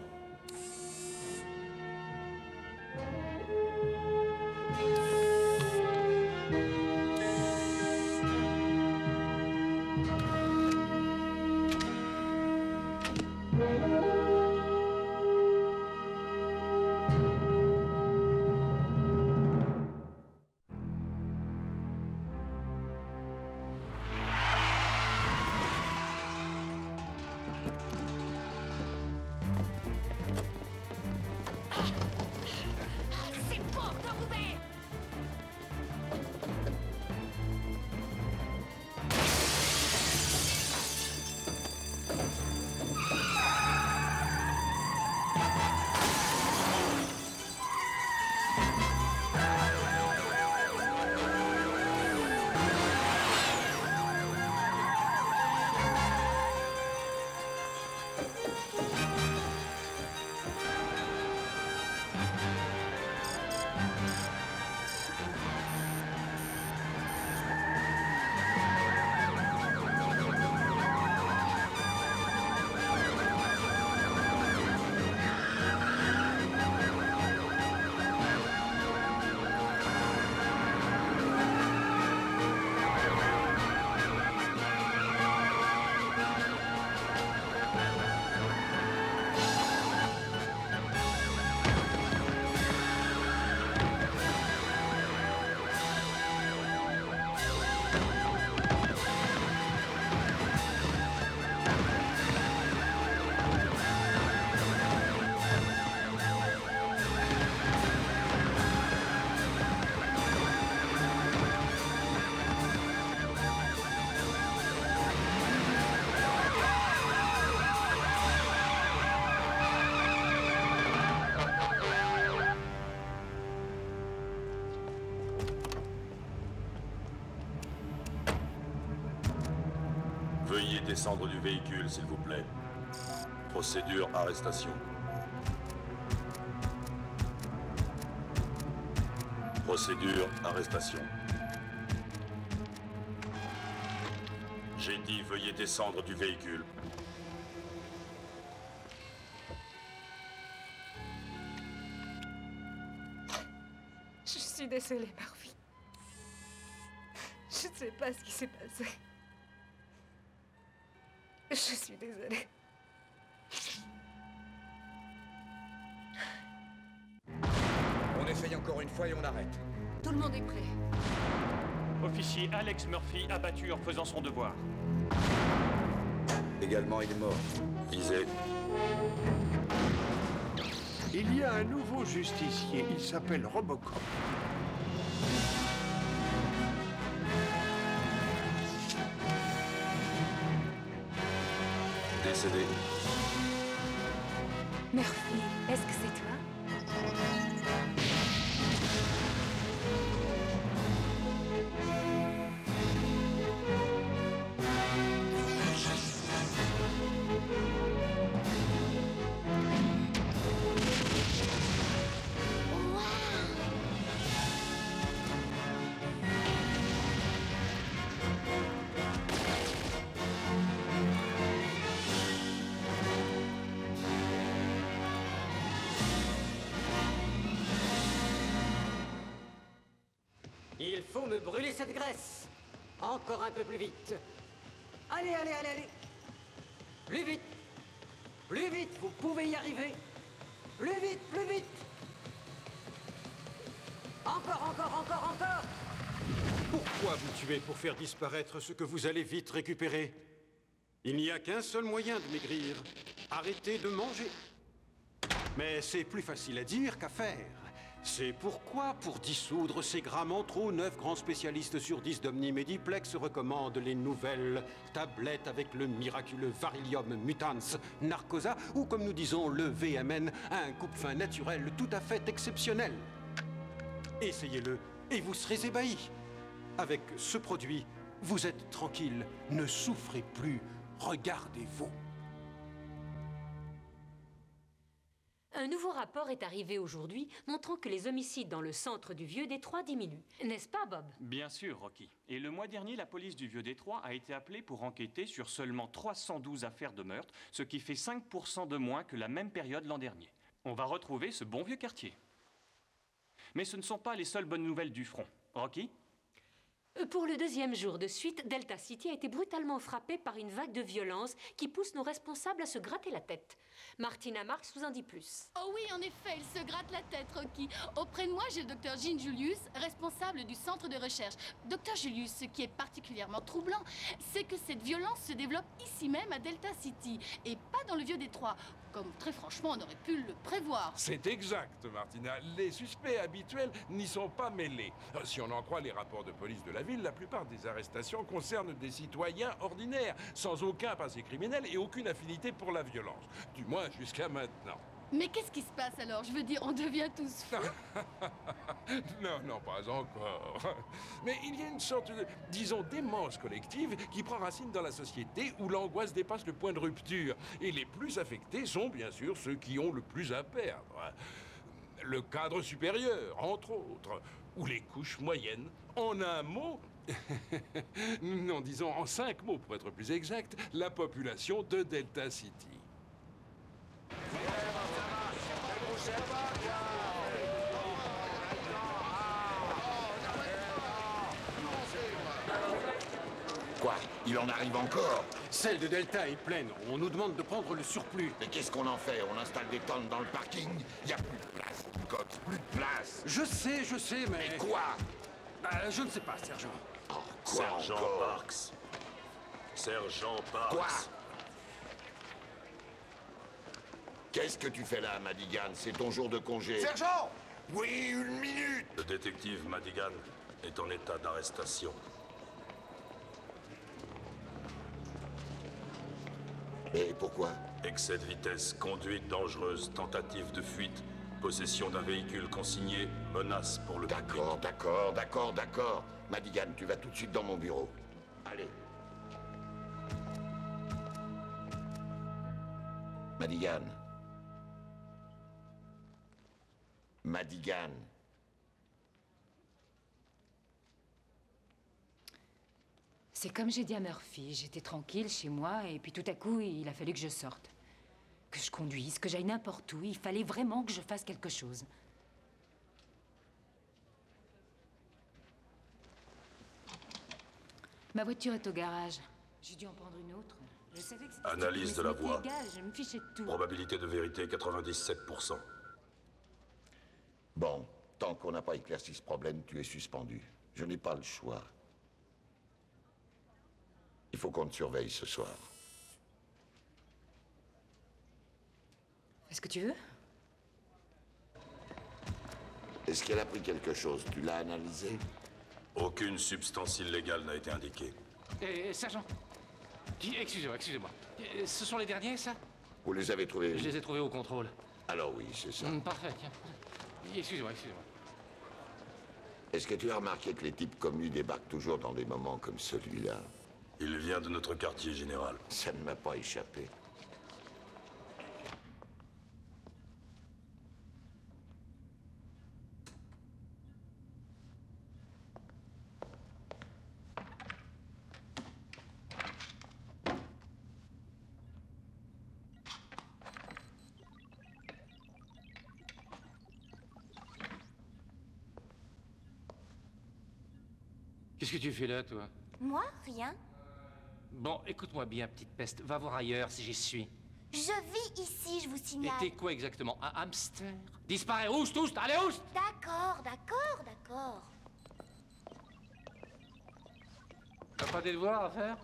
Veuillez descendre du véhicule, s'il vous plaît. Procédure arrestation. Procédure arrestation. J'ai dit veuillez descendre du véhicule. suis désolée, Murphy. Je ne sais pas ce qui s'est passé. Je suis désolée. On essaye encore une fois et on arrête. Tout le monde est prêt. Officier Alex Murphy abattu en faisant son devoir. Également, il est mort. Visé. Il y a un nouveau justicier, il s'appelle Robocop. Décédé. Murphy, est-ce que c'est toi? Il faut me brûler cette graisse. Encore un peu plus vite. Allez, allez, allez, allez. Plus vite. Plus vite, vous pouvez y arriver. Plus vite, plus vite. Encore, encore, encore, encore. Pourquoi vous tuez pour faire disparaître ce que vous allez vite récupérer? Il n'y a qu'un seul moyen de maigrir. Arrêtez de manger. Mais c'est plus facile à dire qu'à faire. C'est pourquoi, pour dissoudre ces grammes en trop, 9 grands spécialistes sur 10 d'Omnimediplex recommandent les nouvelles tablettes avec le miraculeux Varilium Mutans Narcosa, ou comme nous disons le VMN, un coupe-fin naturel tout à fait exceptionnel. Essayez-le et vous serez ébahis. Avec ce produit, vous êtes tranquille, ne souffrez plus, regardez-vous. Un nouveau rapport est arrivé aujourd'hui montrant que les homicides dans le centre du Vieux-Détroit diminuent. N'est-ce pas, Bob? Bien sûr, Rocky. Et le mois dernier, la police du Vieux-Détroit a été appelée pour enquêter sur seulement 312 affaires de meurtre, ce qui fait 5% de moins que la même période l'an dernier. On va retrouver ce bon vieux quartier. Mais ce ne sont pas les seules bonnes nouvelles du front. Rocky? Pour le deuxième jour de suite, Delta City a été brutalement frappée par une vague de violence qui pousse nos responsables à se gratter la tête. Martina Marks vous en dit plus. Oh oui, en effet, il se gratte la tête, Rocky. Auprès de moi, j'ai le docteur Jean Julius, responsable du centre de recherche. Docteur Julius, ce qui est particulièrement troublant, c'est que cette violence se développe ici même à Delta City, et pas dans le Vieux-Détroit, comme très franchement on aurait pu le prévoir. C'est exact, Martina. Les suspects habituels n'y sont pas mêlés. Si on en croit les rapports de police de la ville, la plupart des arrestations concernent des citoyens ordinaires, sans aucun passé criminel et aucune affinité pour la violence. Du moins jusqu'à maintenant. Mais qu'est-ce qui se passe alors? Je veux dire, on devient tous fous. Non, non, pas encore. Mais il y a une sorte de, disons, démence collective qui prend racine dans la société où l'angoisse dépasse le point de rupture. Et les plus affectés sont bien sûr ceux qui ont le plus à perdre. Le cadre supérieur, entre autres, ou les couches moyennes. En un mot, non, disons en 5 mots pour être plus exact, la population de Delta City. Quoi? Il en arrive encore? Celle de Delta est pleine. On nous demande de prendre le surplus. Mais qu'est-ce qu'on en fait? On installe des tonnes dans le parking? Il n'y a plus de place, Cox, plus de place. Je sais, mais... Mais quoi? Je ne sais pas, sergent. Oh, quoi Sergent encore? Parks. Sergent Parks. Quoi? Qu'est-ce que tu fais là, Madigan? C'est ton jour de congé. Sergent! Oui, 1 minute! Le détective Madigan est en état d'arrestation. Et pourquoi? Excès de vitesse, conduite dangereuse, tentative de fuite, possession d'un véhicule consigné, menace pour le public. D'accord. Madigan, tu vas tout de suite dans mon bureau. Allez. Madigan. Madigan. C'est comme j'ai dit à Murphy, j'étais tranquille chez moi et puis tout à coup, il a fallu que je sorte. Que je conduise, que j'aille n'importe où, il fallait vraiment que je fasse quelque chose. Ma voiture est au garage. J'ai dû en prendre une autre. Je savais que c'était... Analyse de la voix. Égal, je me fichais de tout. Probabilité de vérité 97%. Bon, tant qu'on n'a pas éclairci ce problème, tu es suspendu. Je n'ai pas le choix. Il faut qu'on te surveille ce soir. Fais ce que tu veux. Est-ce qu'elle a pris quelque chose? Tu l'as analysé? Aucune substance illégale n'a été indiquée. Sergent, excusez-moi. Ce sont les derniers, ça? Vous les avez trouvés? Je les ai trouvés au contrôle. Alors oui, c'est ça. Parfait, tiens. Excusez-moi. Est-ce que tu as remarqué que les types communs débarquent toujours dans des moments comme celui-là? Il vient de notre quartier général. Ça ne m'a pas échappé. Qu'est-ce que tu fais là, toi? Moi, rien. Bon, écoute-moi bien, petite peste. Va voir ailleurs si j'y suis. Je vis ici, je vous Et signale. t'es quoi exactement? Un hamster? Disparais, oust, allez, oust! D'accord. T'as pas des devoirs à faire?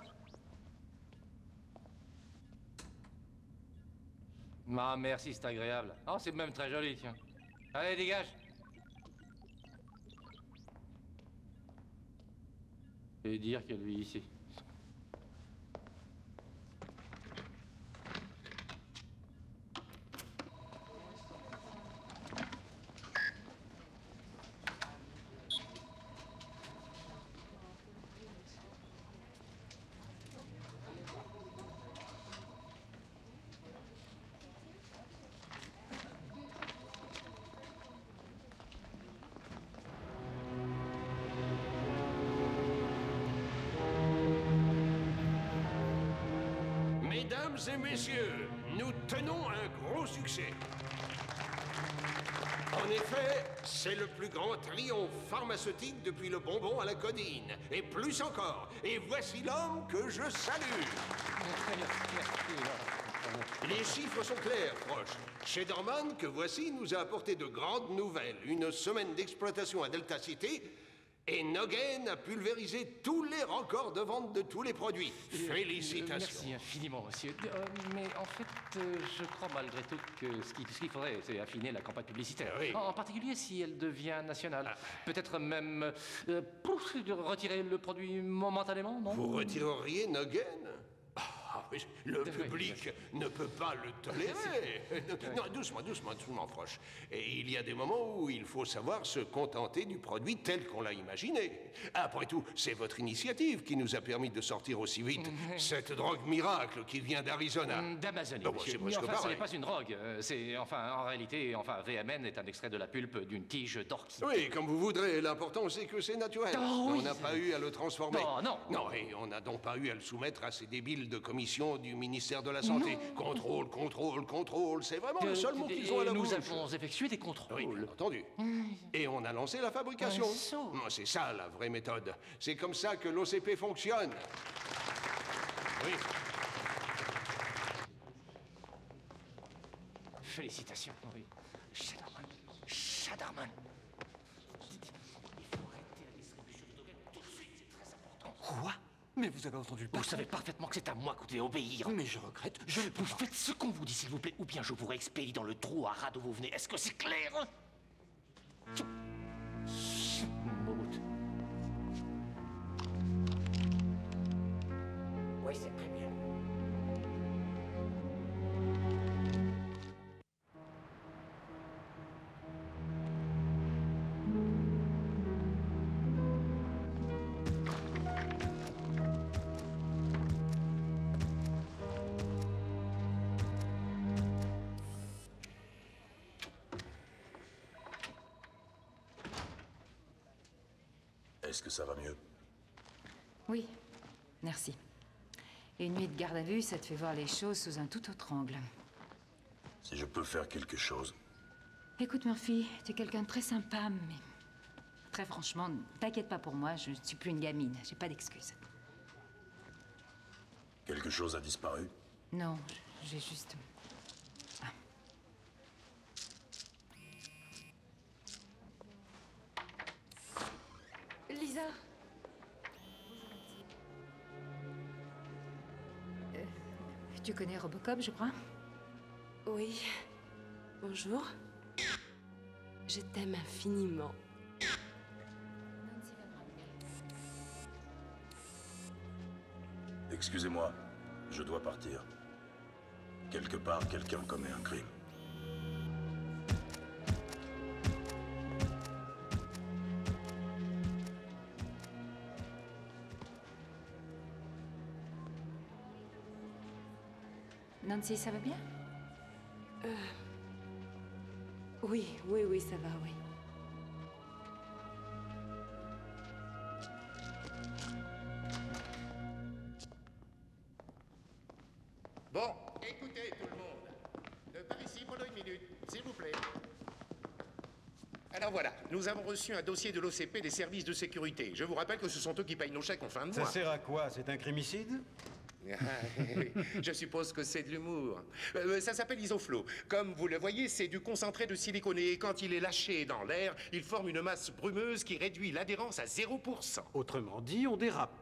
Ah, merci, c'est agréable. Oh, c'est même très joli, tiens. Allez, dégage! Et dire qu'elle vit ici. Mesdames et messieurs, nous tenons un gros succès. En effet, c'est le plus grand triomphe pharmaceutique depuis le bonbon à la codine. Et plus encore. Et voici l'homme que je salue. Les chiffres sont clairs, proches. Shadowman, que voici, nous a apporté de grandes nouvelles. Une semaine d'exploitation à Delta City. Et Nogen a pulvérisé tous les records de vente de tous les produits. Félicitations. Merci infiniment, monsieur. Mais en fait, je crois malgré tout que ce qu'il faudrait, c'est affiner la campagne publicitaire. Oui. En particulier si elle devient nationale. Peut-être même retirer le produit momentanément, non? Vous retireriez Nogen? Oui, le public ne peut pas le tolérer. Non, doucement, Frosch. Et il y a des moments où il faut savoir se contenter du produit tel qu'on l'a imaginé. Après tout, c'est votre initiative qui nous a permis de sortir aussi vite cette drogue miracle qui vient d'Arizona. D'Amazonie, Bon, monsieur. c'est Mais presque enfin, ce pareil. n'est pas une drogue. C'est, en réalité, VMN est un extrait de la pulpe d'une tige d'orchidée. Oui, comme vous voudrez. L'important, c'est que c'est naturel. Oh, oui. On n'a pas eu à le transformer. Non. Non, et on n'a donc pas eu à le soumettre à ces débiles de commission du ministère de la Santé. Contrôle. C'est vraiment le seul mot qu'ils ont à la bouche. Nous avons effectué des contrôles. Oui, bien entendu. Et on a lancé la fabrication. C'est ça, la vraie méthode. C'est comme ça que l'OCP fonctionne. Oui. Félicitations. Oui. Shadowman. Il faut arrêter la distribution de Nogen tout de suite, c'est très important. Quoi? Mais vous avez entendu le patron. Vous savez parfaitement que c'est à moi que vous devez obéir. Mais je regrette, je ne peux Vous pas. faites ce qu'on vous dit, s'il vous plaît, ou bien je vous expédie dans le trou à rat d'où vous venez. Est-ce que c'est clair? Oui, c'est très bien. Est-ce que ça va mieux? Oui, merci. Une nuit de garde à vue, ça te fait voir les choses sous un tout autre angle. Si je peux faire quelque chose. Écoute, Murphy, tu es quelqu'un de très sympa, mais... Très franchement, t'inquiète pas pour moi, je ne suis plus une gamine, j'ai pas d'excuses. Quelque chose a disparu? Non, j'ai juste... Lisa. Tu connais Robocop, je crois? Oui. Bonjour. Je t'aime infiniment. Excusez-moi, je dois partir. Quelque part, quelqu'un commet un crime. Nancy, ça va bien? Oui, ça va, oui. Bon, écoutez tout le monde. De par ici pendant une minute, s'il vous plaît. Alors voilà, nous avons reçu un dossier de l'OCP des services de sécurité. Je vous rappelle que ce sont eux qui payent nos chèques en fin de mois. Ça sert à quoi? C'est un crimicide? Je suppose que c'est de l'humour. Ça s'appelle Isoflow. Comme vous le voyez, c'est du concentré de silicone et quand il est lâché dans l'air, il forme une masse brumeuse qui réduit l'adhérence à 0%. Autrement dit, on dérape.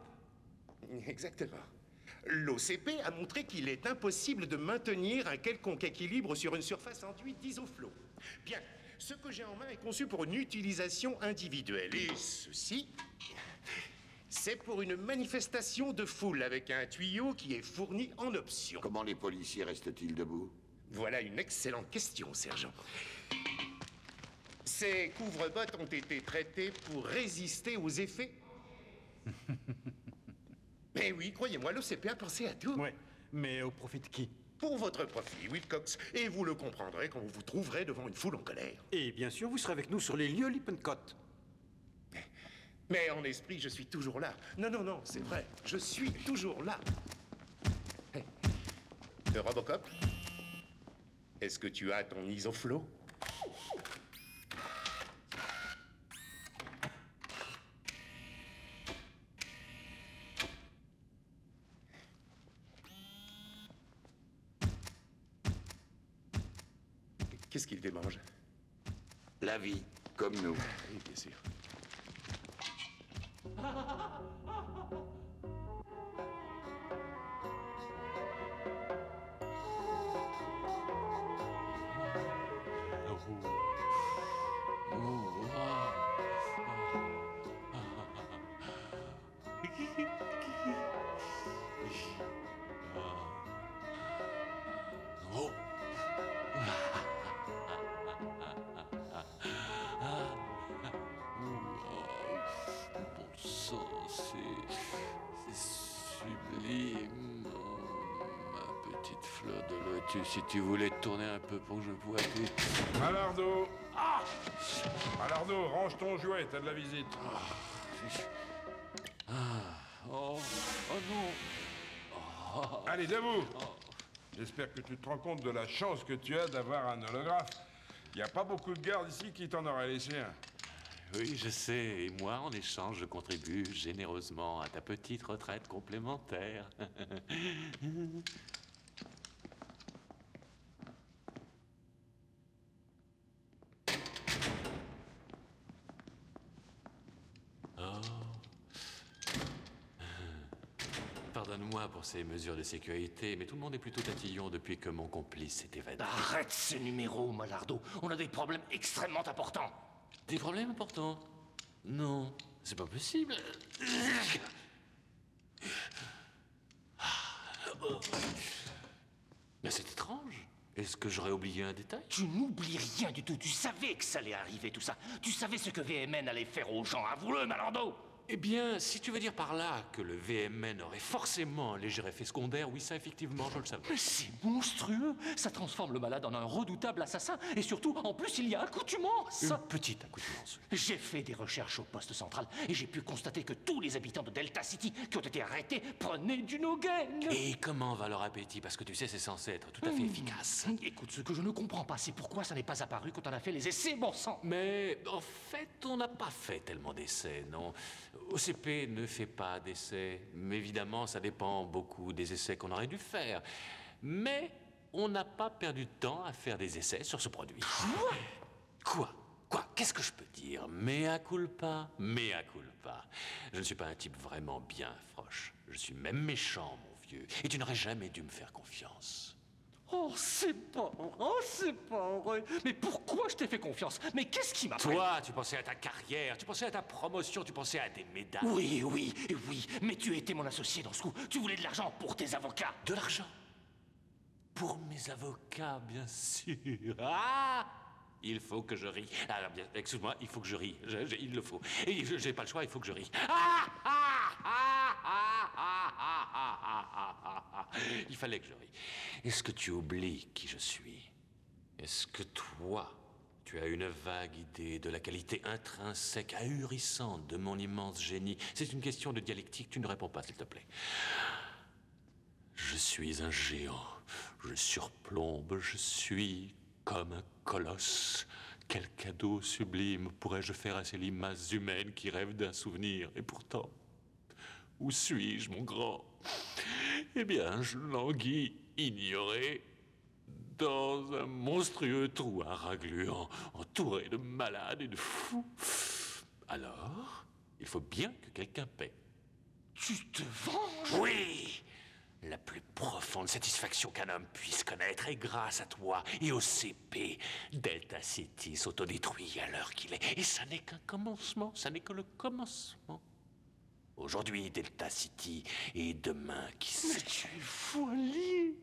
Exactement. L'OCP a montré qu'il est impossible de maintenir un quelconque équilibre sur une surface enduite d'Isoflow. Bien, ce que j'ai en main est conçu pour une utilisation individuelle. Et ceci... c'est pour une manifestation de foule avec un tuyau qui est fourni en option. Comment les policiers restent-ils debout? Voilà une excellente question, sergent. Ces couvre-bottes ont été traités pour résister aux effets. Mais oui, croyez-moi, l'OCP a pensé à tout. Ouais, mais au profit de qui? Pour votre profit, Wilcox. Et vous le comprendrez quand vous vous trouverez devant une foule en colère. Et bien sûr, vous serez avec nous sur les lieux Lippincott. Mais en esprit, je suis toujours là. Non, c'est vrai. Je suis toujours là. Hey. Robocop, est-ce que tu as ton Isoflow? Qu'est-ce qu'il démange? La vie, comme nous. Oui, bien sûr. Si tu voulais te tourner un peu pour que je vois tes... Malardo! Ah! Malardo, range ton jouet, t'as de la visite. Oh non! Allez, debout! J'espère que tu te rends compte de la chance que tu as d'avoir un holographe. Il n'y a pas beaucoup de gardes ici qui t'en auraient laissé un. Oui, je sais. Et moi, en échange, je contribue généreusement à ta petite retraite complémentaire. Pardonne-moi pour ces mesures de sécurité, mais tout le monde est plutôt tatillon depuis que mon complice s'est évadé. Arrête ces numéros, Malardo. On a des problèmes extrêmement importants. Des problèmes importants? Non, c'est pas possible. Mais c'est étrange. Est-ce que j'aurais oublié un détail? Tu n'oublies rien du tout. Tu savais que ça allait arriver, tout ça. Tu savais ce que VMN allait faire aux gens. Avoue-le, Malardo. Eh bien, si tu veux dire par là que le VMN aurait forcément un léger effet secondaire, oui, ça, effectivement, je le savais. Mais c'est monstrueux. Ça transforme le malade en un redoutable assassin. Et surtout, en plus, il y a accoutumance. Une petite accoutumance. J'ai fait des recherches au poste central et j'ai pu constater que tous les habitants de Delta City qui ont été arrêtés prenaient du Nogen. Et comment va leur appétit? Parce que tu sais, c'est censé être tout à fait efficace. Écoute, ce que je ne comprends pas, c'est pourquoi ça n'est pas apparu quand on a fait les essais, bon sang. Mais, en fait, on n'a pas fait tellement d'essais, non. OCP ne fait pas d'essais, mais évidemment, ça dépend beaucoup des essais qu'on aurait dû faire. Mais on n'a pas perdu de temps à faire des essais sur ce produit. Quoi? Qu'est-ce que je peux dire? Mea culpa, mea culpa. Je ne suis pas un type vraiment bien, Frosh. Je suis même méchant, mon vieux. Et tu n'aurais jamais dû me faire confiance. Oh, c'est pas vrai. Mais pourquoi je t'ai fait confiance? Mais qu'est-ce qui m'a... Toi, tu pensais à ta carrière, tu pensais à ta promotion, tu pensais à des médailles. Oui, mais tu étais mon associé dans ce coup. Tu voulais de l'argent pour tes avocats. De l'argent? Pour mes avocats, bien sûr. Ah! Il faut que je rie. Ah, bien, excuse-moi, il faut que je rie. Il le faut. Et j'ai pas le choix, il faut que je rie. Il fallait que je rie. Est-ce que tu oublies qui je suis? Est-ce que toi, tu as une vague idée de la qualité intrinsèque, ahurissante de mon immense génie? C'est une question de dialectique, tu ne réponds pas, s'il te plaît. Je suis un géant. Je surplombe, je suis comme un colosse. Quel cadeau sublime pourrais-je faire à ces limaces humaines qui rêvent d'un souvenir? Et pourtant, où suis-je, mon grand? Eh bien, je languis, ignoré, dans un monstrueux trou à ras gluant, entouré de malades et de fous. Alors, il faut bien que quelqu'un paie. Tu te venges? Oui! La plus profonde satisfaction qu'un homme puisse connaître, et grâce à toi et au CP, Delta City s'autodétruit à l'heure qu'il est. Et ça n'est qu'un commencement, ça n'est que le commencement. Aujourd'hui, Delta City, et demain, qui sait? Mais tu es folie!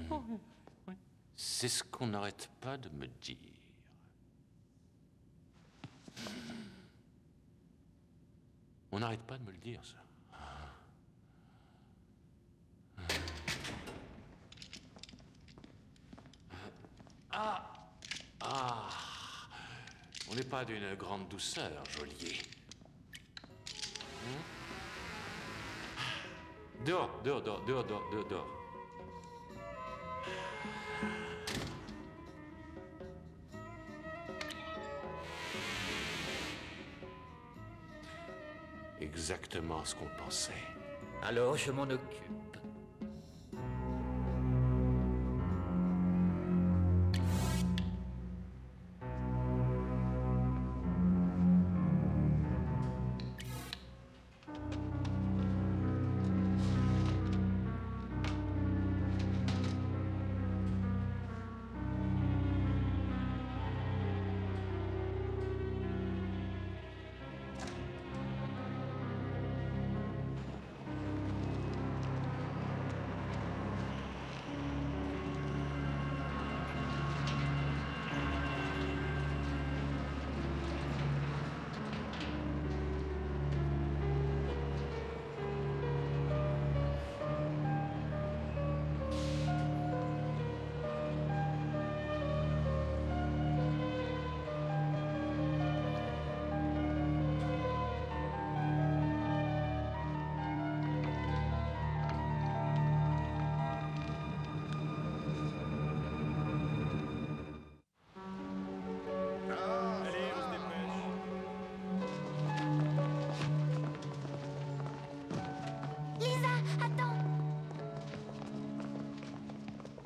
Oui. C'est ce qu'on n'arrête pas de me dire. On n'arrête pas de me le dire, ça. On n'est pas d'une grande douceur, geôlier. Dehors. Exactement ce qu'on pensait. Alors, je m'en occupe.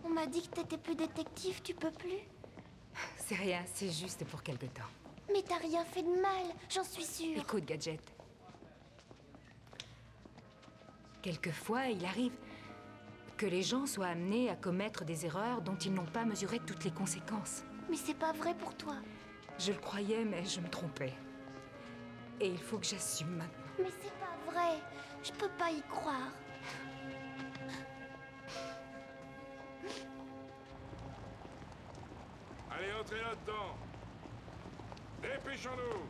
On m'a dit que t'étais plus détective, tu peux plus? C'est rien, c'est juste pour quelque temps. Mais t'as rien fait de mal, j'en suis sûre. Écoute, Gadget. Quelquefois, il arrive que les gens soient amenés à commettre des erreurs dont ils n'ont pas mesuré toutes les conséquences. Mais c'est pas vrai pour toi. Je le croyais, mais je me trompais. Et il faut que j'assume maintenant. Mais c'est pas vrai. Je peux pas y croire. Allez, entrez là-dedans. Dépêchons-nous.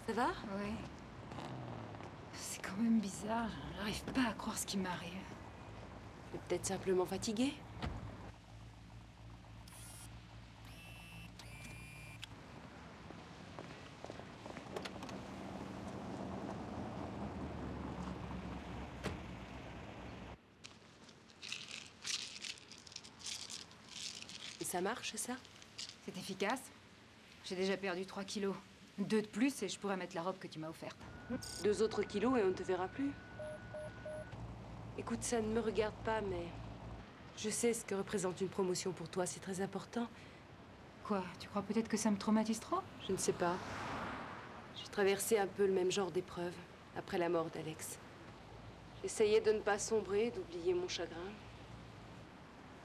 Ça va? Oui. C'est quand même bizarre. J'arrive pas à croire ce qui m'arrive. Tu es peut-être simplement fatigué? Et ça marche, ça? C'est efficace. J'ai déjà perdu 3 kilos. 2 de plus et je pourrais mettre la robe que tu m'as offerte. 2 autres kilos et on ne te verra plus. Écoute, ça ne me regarde pas, mais... Je sais ce que représente une promotion pour toi, c'est très important. Quoi? Tu crois peut-être que ça me traumatise trop? Je ne sais pas. J'ai traversé un peu le même genre d'épreuve après la mort d'Alex. J'essayais de ne pas sombrer, d'oublier mon chagrin.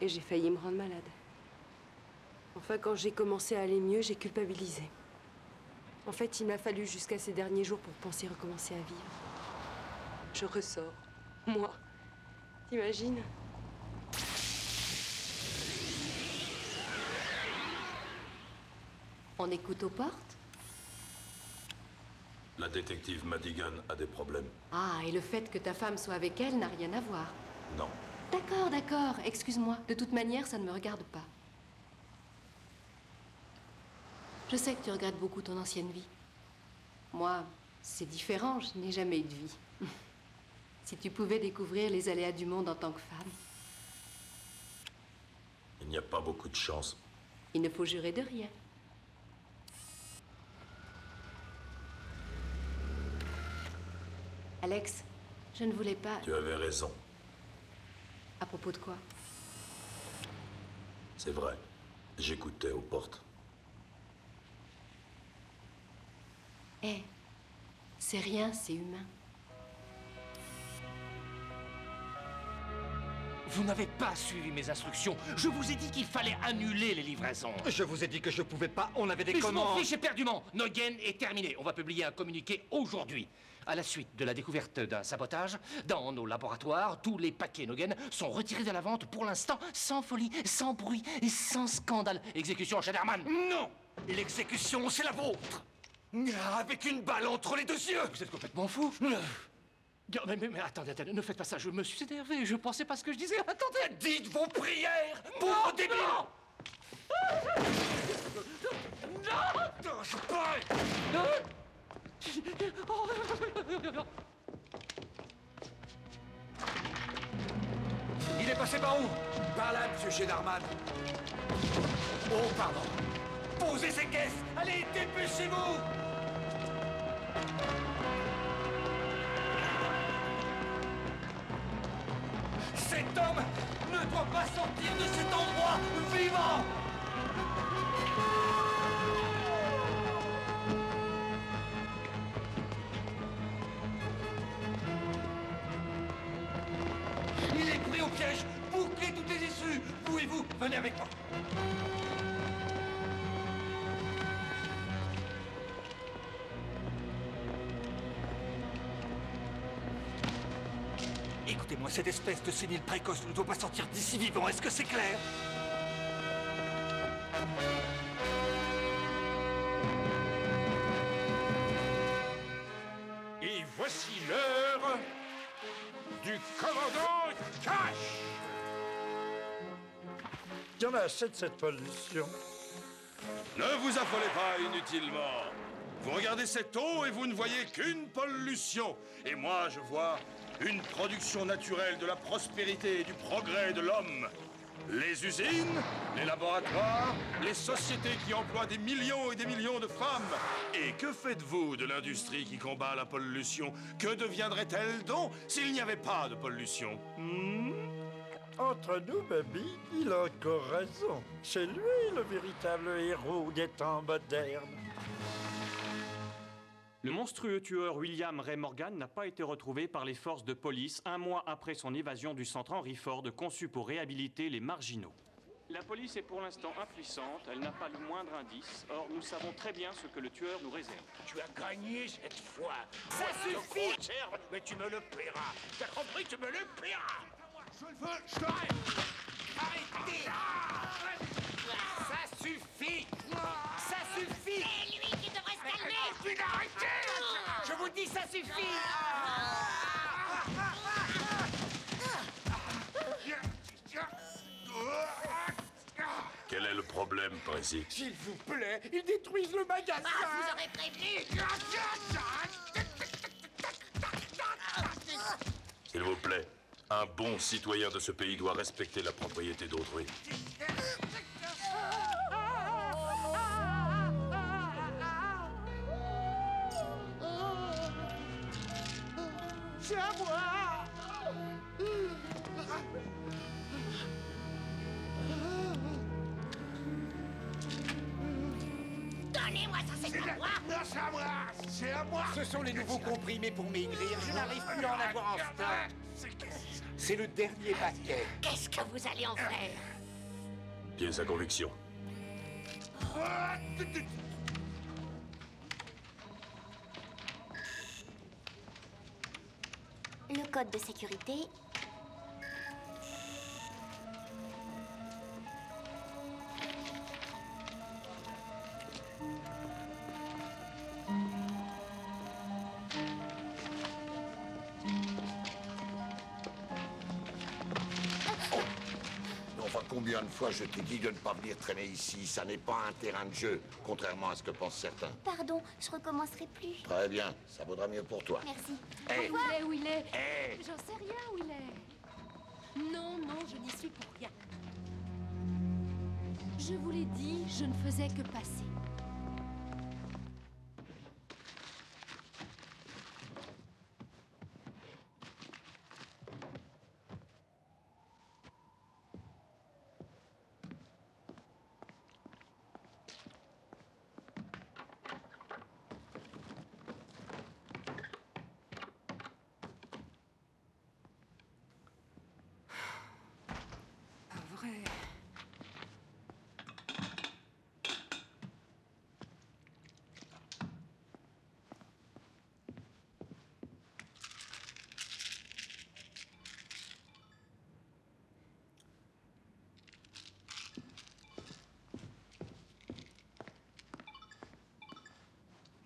Et j'ai failli me rendre malade. Enfin, quand j'ai commencé à aller mieux, j'ai culpabilisé. En fait, il m'a fallu jusqu'à ces derniers jours pour penser recommencer à vivre. Je ressors. Moi. T'imagines? On écoute aux portes? La détective Madigan a des problèmes. Ah, et le fait que ta femme soit avec elle n'a rien à voir. Non. D'accord, d'accord, excuse-moi. De toute manière, ça ne me regarde pas. Je sais que tu regrettes beaucoup ton ancienne vie. Moi, c'est différent, je n'ai jamais eu de vie. Si tu pouvais découvrir les aléas du monde en tant que femme. Il n'y a pas beaucoup de chance. Il ne faut jurer de rien. Alex, je ne voulais pas... Tu avais raison. À propos de quoi? C'est vrai. J'écoutais aux portes. Eh, c'est rien, c'est humain. Vous n'avez pas suivi mes instructions. Je vous ai dit qu'il fallait annuler les livraisons. Je vous ai dit que je pouvais pas, on avait des Mais commandes. je m'en fiche éperdument. Noyen est terminé. On va publier un communiqué aujourd'hui. À la suite de la découverte d'un sabotage, dans nos laboratoires, tous les paquets Nogen sont retirés de la vente pour l'instant, sans folie, sans bruit et sans scandale. Exécution, Schneiderman. Non! L'exécution, c'est la vôtre! Avec une balle entre les 2 yeux! Vous êtes complètement fou. Mais attendez, ne faites pas ça, je me suis énervé, je pensais pas ce que je disais. Attendez! Dites vos prières, pauvre débile! Non! Je peux! Il est passé par où? Par là, monsieur Schneiderman. Oh, pardon. Posez ces caisses! Allez, dépêchez-vous! Cet homme ne doit pas sortir de cet endroit vivant! Il est pris au piège! Bouclez toutes les issues! Vous et vous, venez avec moi! Écoutez-moi, cette espèce de sénile précoce ne doit pas sortir d'ici vivant, est-ce que c'est clair? Et voici l'heure du commandant Cash. Il y en a assez de cette pollution. Ne vous affolez pas inutilement. Vous regardez cette eau et vous ne voyez qu'une pollution. Et moi, je vois une production naturelle de la prospérité et du progrès de l'homme. Les usines, les laboratoires, les sociétés qui emploient des millions et des millions de femmes. Et que faites-vous de l'industrie qui combat la pollution? Que deviendrait-elle donc s'il n'y avait pas de pollution? Entre nous, baby, il a encore raison. C'est lui le véritable héros des temps modernes. Le monstrueux tueur William Ray Morgan n'a pas été retrouvé par les forces de police un mois après son évasion du centre Henry Ford conçu pour réhabiliter les marginaux. La police est pour l'instant impuissante, elle n'a pas le moindre indice. Or, nous savons très bien ce que le tueur nous réserve. Tu as gagné cette fois. Ça suffit! Mais tu me le paieras. T'as compris, tu me le paieras. Je le veux, je t'arrête! Arrêtez! Ça suffit! Ça suffit! C'est lui qui devrait se calmer! Je vous dis, ça suffit! Quel est le problème, Précis? S'il vous plaît, ils détruisent le magasin! Ah, vous aurez prévenu! S'il vous plaît, un bon citoyen de ce pays doit respecter la propriété d'autrui. C'est à moi! Donnez-moi ça, c'est à moi! Non, c'est à moi! C'est à moi! Ce sont les nouveaux comprimés pour maigrir. Je n'arrive plus à en avoir en stock. C'est le dernier paquet. Qu'est-ce que vous allez en faire? Pièce à conviction. Le code de sécurité. Enfin, combien de fois je t'ai dit de ne pas venir traîner ici? Ça n'est pas un terrain de jeu, contrairement à ce que pensent certains. Pardon, je recommencerai plus. Très bien, ça vaudra mieux pour toi. Merci. Hey. Où il est? Hey. J'en sais rien où il est. Non, non, je n'y suis pour rien. Je vous l'ai dit, je ne faisais que passer.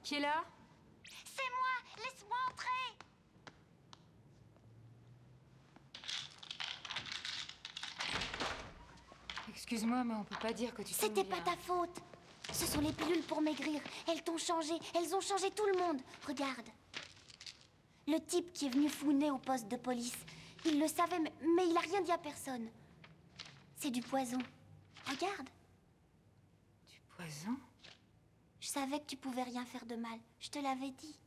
Qui est là? C'est moi! Laisse-moi entrer! Excuse-moi, mais on peut pas dire que tu t'aimes C'était bien. pas ta faute. Ce sont les pilules pour maigrir. Elles t'ont changé. Elles ont changé tout le monde. Regarde. Le type qui est venu fouiner au poste de police. Il le savait, mais il a rien dit à personne. C'est du poison. Regarde. Du poison? Je savais que tu pouvais rien faire de mal. Je te l'avais dit.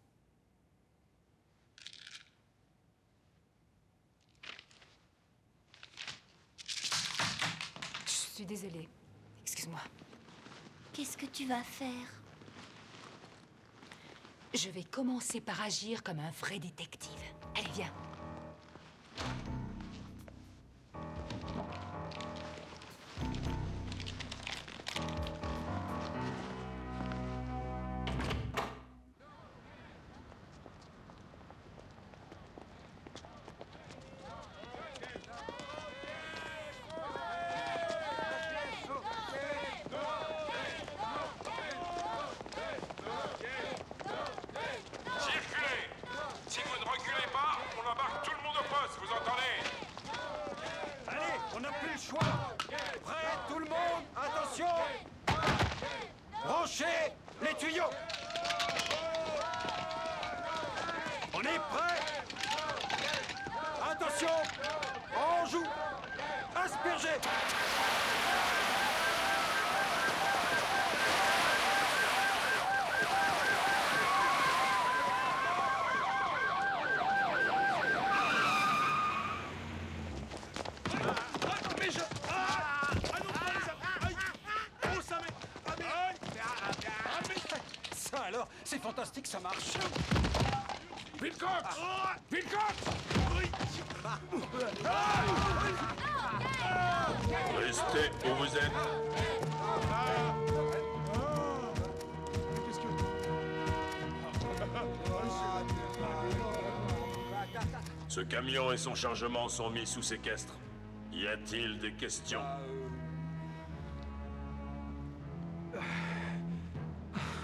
Je suis désolée. Excuse-moi. Qu'est-ce que tu vas faire? Je vais commencer par agir comme un vrai détective. Allez, viens. Branchez les tuyaux. On est prêt. Attention, on joue. Asperger. Ça alors, c'est fantastique, ça marche. Wilcox! Wilcox! Restez où vous êtes. Ce camion et son chargement sont mis sous séquestre. Y a-t-il des questions?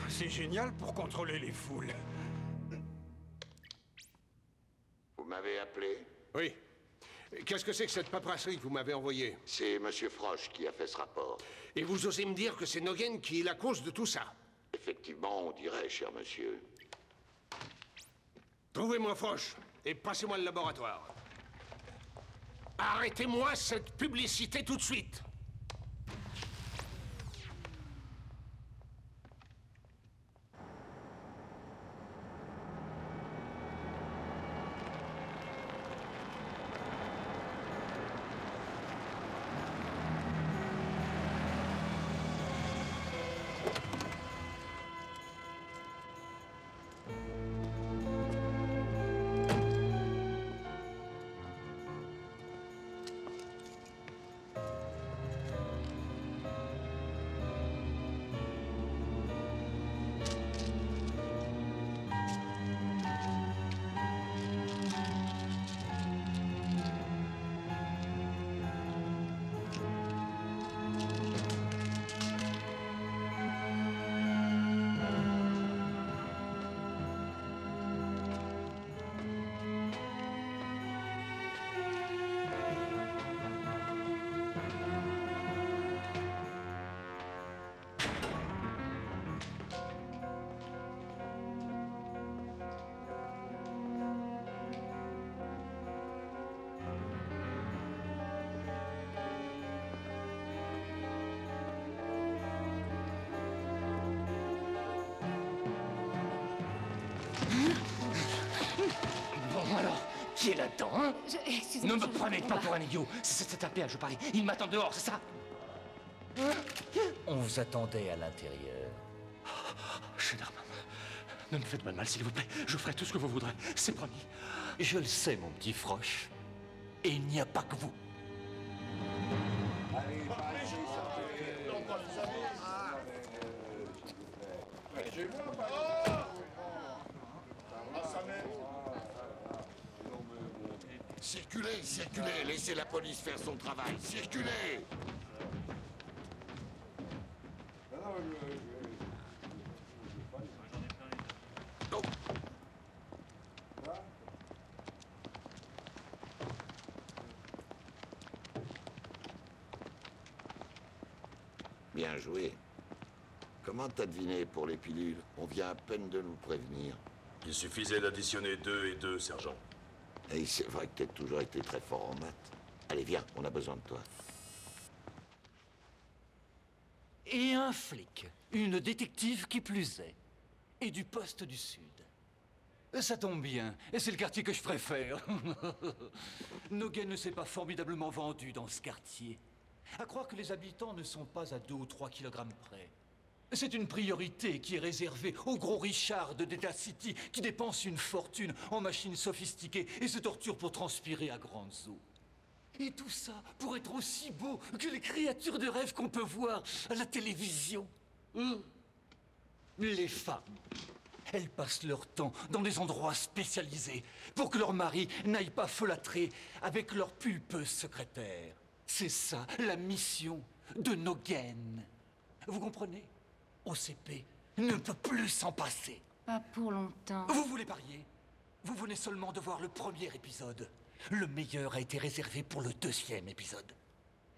C'est génial pour contrôler les foules. Vous m'avez appelé? Oui. Qu'est-ce que c'est que cette paperasserie que vous m'avez envoyée? C'est Monsieur Frosch qui a fait ce rapport. Et vous osez me dire que c'est Nogen qui est la cause de tout ça? Effectivement, on dirait, cher monsieur. Trouvez-moi Frosch et passez-moi le laboratoire. Arrêtez-moi cette publicité tout de suite. Qui est là-dedans, hein? Excusez-moi, Ne me je- prenez pas pour un idiot. C'est un piège, je parie. Il m'attend dehors, c'est ça? On vous attendait à l'intérieur. Schneiderman, ne me faites pas de mal, s'il vous plaît. Je ferai tout ce que vous voudrez, c'est promis. Je le sais, mon petit Frosch. Et il n'y a pas que vous. Circulez, circulez, laissez la police faire son travail, circulez! Bien joué. Comment t'as deviné pour les pilules? On vient à peine de nous prévenir. Il suffisait d'additionner 2 et 2, sergent. Et c'est vrai que t'as toujours été très fort en maths. Allez, viens, on a besoin de toi. Et un flic. Une détective qui plus est. Et du poste du Sud. Ça tombe bien. Et c'est le quartier que je préfère. Noguen ne s'est pas formidablement vendu dans ce quartier. À croire que les habitants ne sont pas à 2 ou 3 kilogrammes près. C'est une priorité qui est réservée aux gros Richard de Data City qui dépensent une fortune en machines sophistiquées et se torturent pour transpirer à grandes eaux. Et tout ça pour être aussi beau que les créatures de rêve qu'on peut voir à la télévision. Les femmes, elles passent leur temps dans des endroits spécialisés pour que leur mari n'aille pas folâtrer avec leur pulpeuse secrétaire. C'est ça, la mission de Noguen. Vous comprenez? OCP ne peut plus s'en passer. Pas pour longtemps. Vous voulez parier? Vous venez seulement de voir le premier épisode. Le meilleur a été réservé pour le 2e épisode.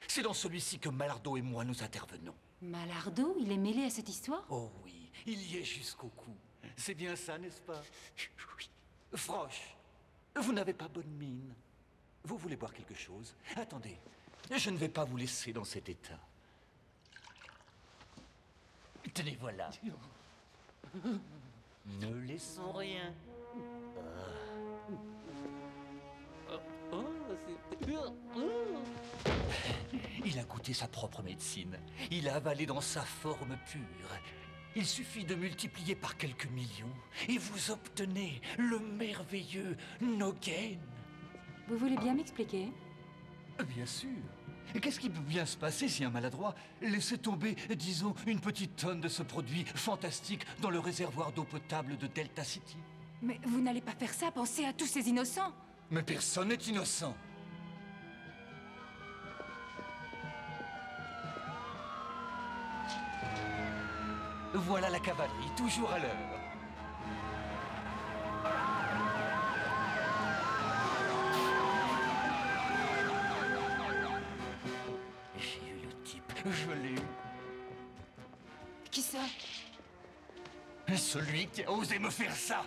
C'est dans celui-ci que Malardo et moi nous intervenons. Malardo, il est mêlé à cette histoire? Oh oui, il y est jusqu'au cou. C'est bien ça, n'est-ce pas? Oui. Frosch, vous n'avez pas bonne mine. Vous voulez boire quelque chose? Attendez, je ne vais pas vous laisser dans cet état. Tenez, voilà. Ne laissons rien. Il a goûté sa propre médecine. Il a avalé dans sa forme pure. Il suffit de multiplier par quelques millions et vous obtenez le merveilleux Noguen. Vous voulez bien m'expliquer? Bien sûr. Qu'est-ce qui peut bien se passer si un maladroit laissait tomber, disons, une petite tonne de ce produit fantastique dans le réservoir d'eau potable de Delta City? Mais vous n'allez pas faire ça, pensez à tous ces innocents. Mais personne n'est innocent. Voilà la cavalerie, toujours à l'heure. J'ai eu le type, je l'ai eu. Qui ça? Celui qui a osé me faire ça.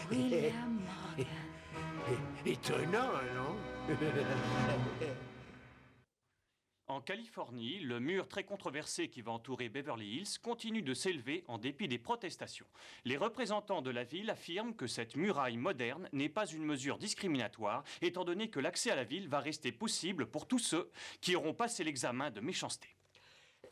William Morgan. Étonnant, non? En Californie, le mur très controversé qui va entourer Beverly Hills continue de s'élever en dépit des protestations. Les représentants de la ville affirment que cette muraille moderne n'est pas une mesure discriminatoire, étant donné que l'accès à la ville va rester possible pour tous ceux qui auront passé l'examen de méchanceté.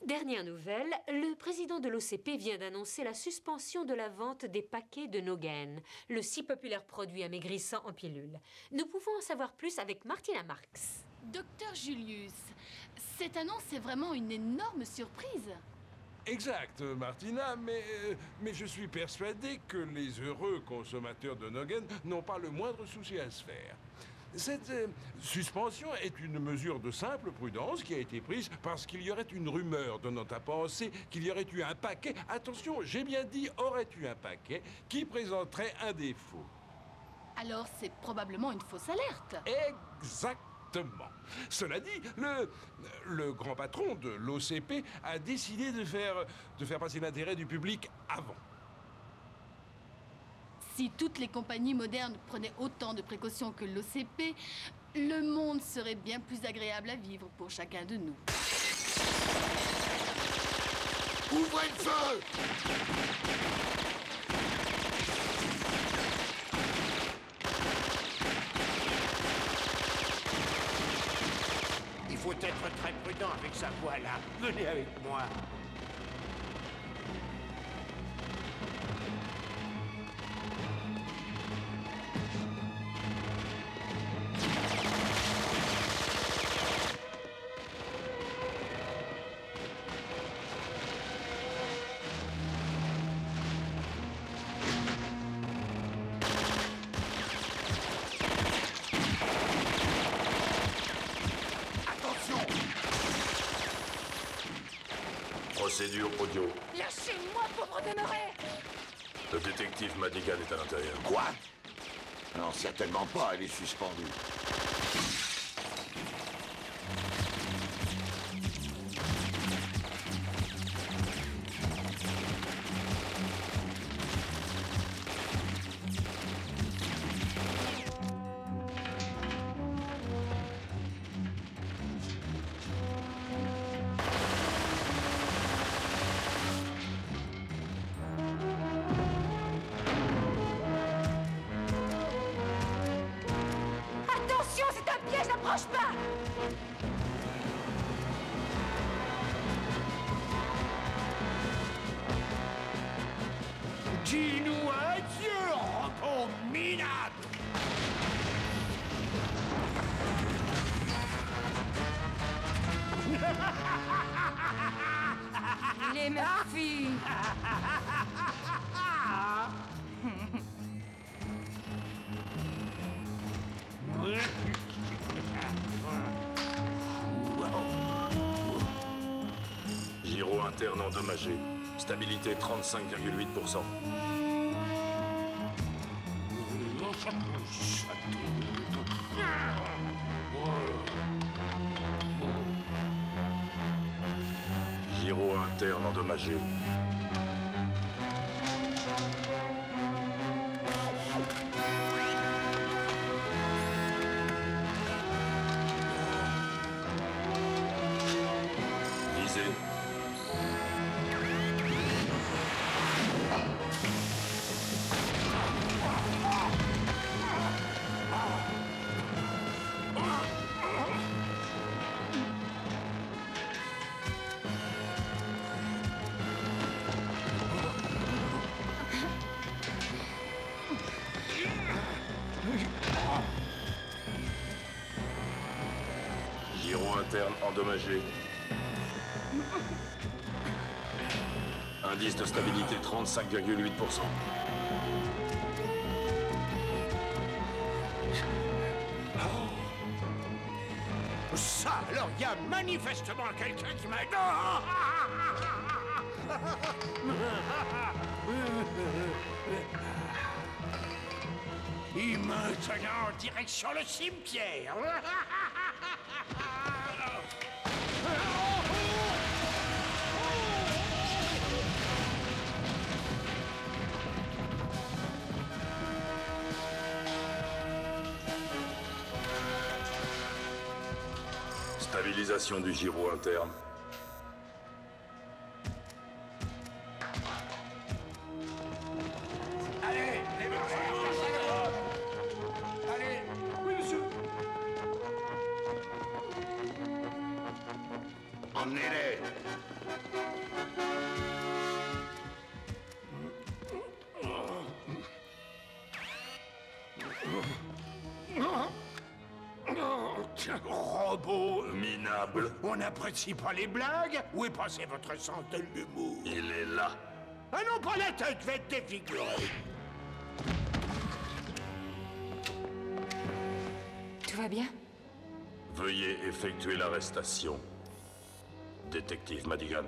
Dernière nouvelle, le président de l'OCP vient d'annoncer la suspension de la vente des paquets de Noguen, le si populaire produit amaigrissant en pilule. Nous pouvons en savoir plus avec Martina Marx. Docteur Julius, cette annonce est vraiment une énorme surprise. Exact, Martina, mais je suis persuadé que les heureux consommateurs de Noguen n'ont pas le moindre souci à se faire. Cette suspension est une mesure de simple prudence qui a été prise parce qu'il y aurait une rumeur donnant à penser qu'il y aurait eu un paquet, attention, j'ai bien dit aurait eu un paquet, qui présenterait un défaut. Alors c'est probablement une fausse alerte. Exactement. Cela dit, le grand patron de l'OCP a décidé de faire passer l'intérêt du public avant. Si toutes les compagnies modernes prenaient autant de précautions que l'OCP, Le monde serait bien plus agréable à vivre pour chacun de nous. Ouvrez le feu! Il faut être très prudent avec sa voix là. Venez avec moi. Procédure audio. Lâchez-moi, pauvre demeuré! Le détective Madigan est à l'intérieur. Quoi? Non, certainement pas, elle est suspendue. Attention, c'est un piège, n'approche pas! Dis-nous adieu, repos minable! Les Murphy! Gyro interne endommagé. Stabilité 35,8%. Gyro interne endommagé. Visé. Gyro interne endommagé. Indice de stabilité 35,8%. Ça, alors, il y a manifestement quelqu'un qui m'a... Et maintenant, direction le cimetière. Stabilisation du gyro interne. Allez, les allez. Oui, monsieur. Emmenez-les. Robot minable. On n'apprécie pas les blagues? Où est passé votre sens de l'humour? Il est là. Ah non, pas la tête, va être défigurée. Tout va bien? Veuillez effectuer l'arrestation. Détective Madigan.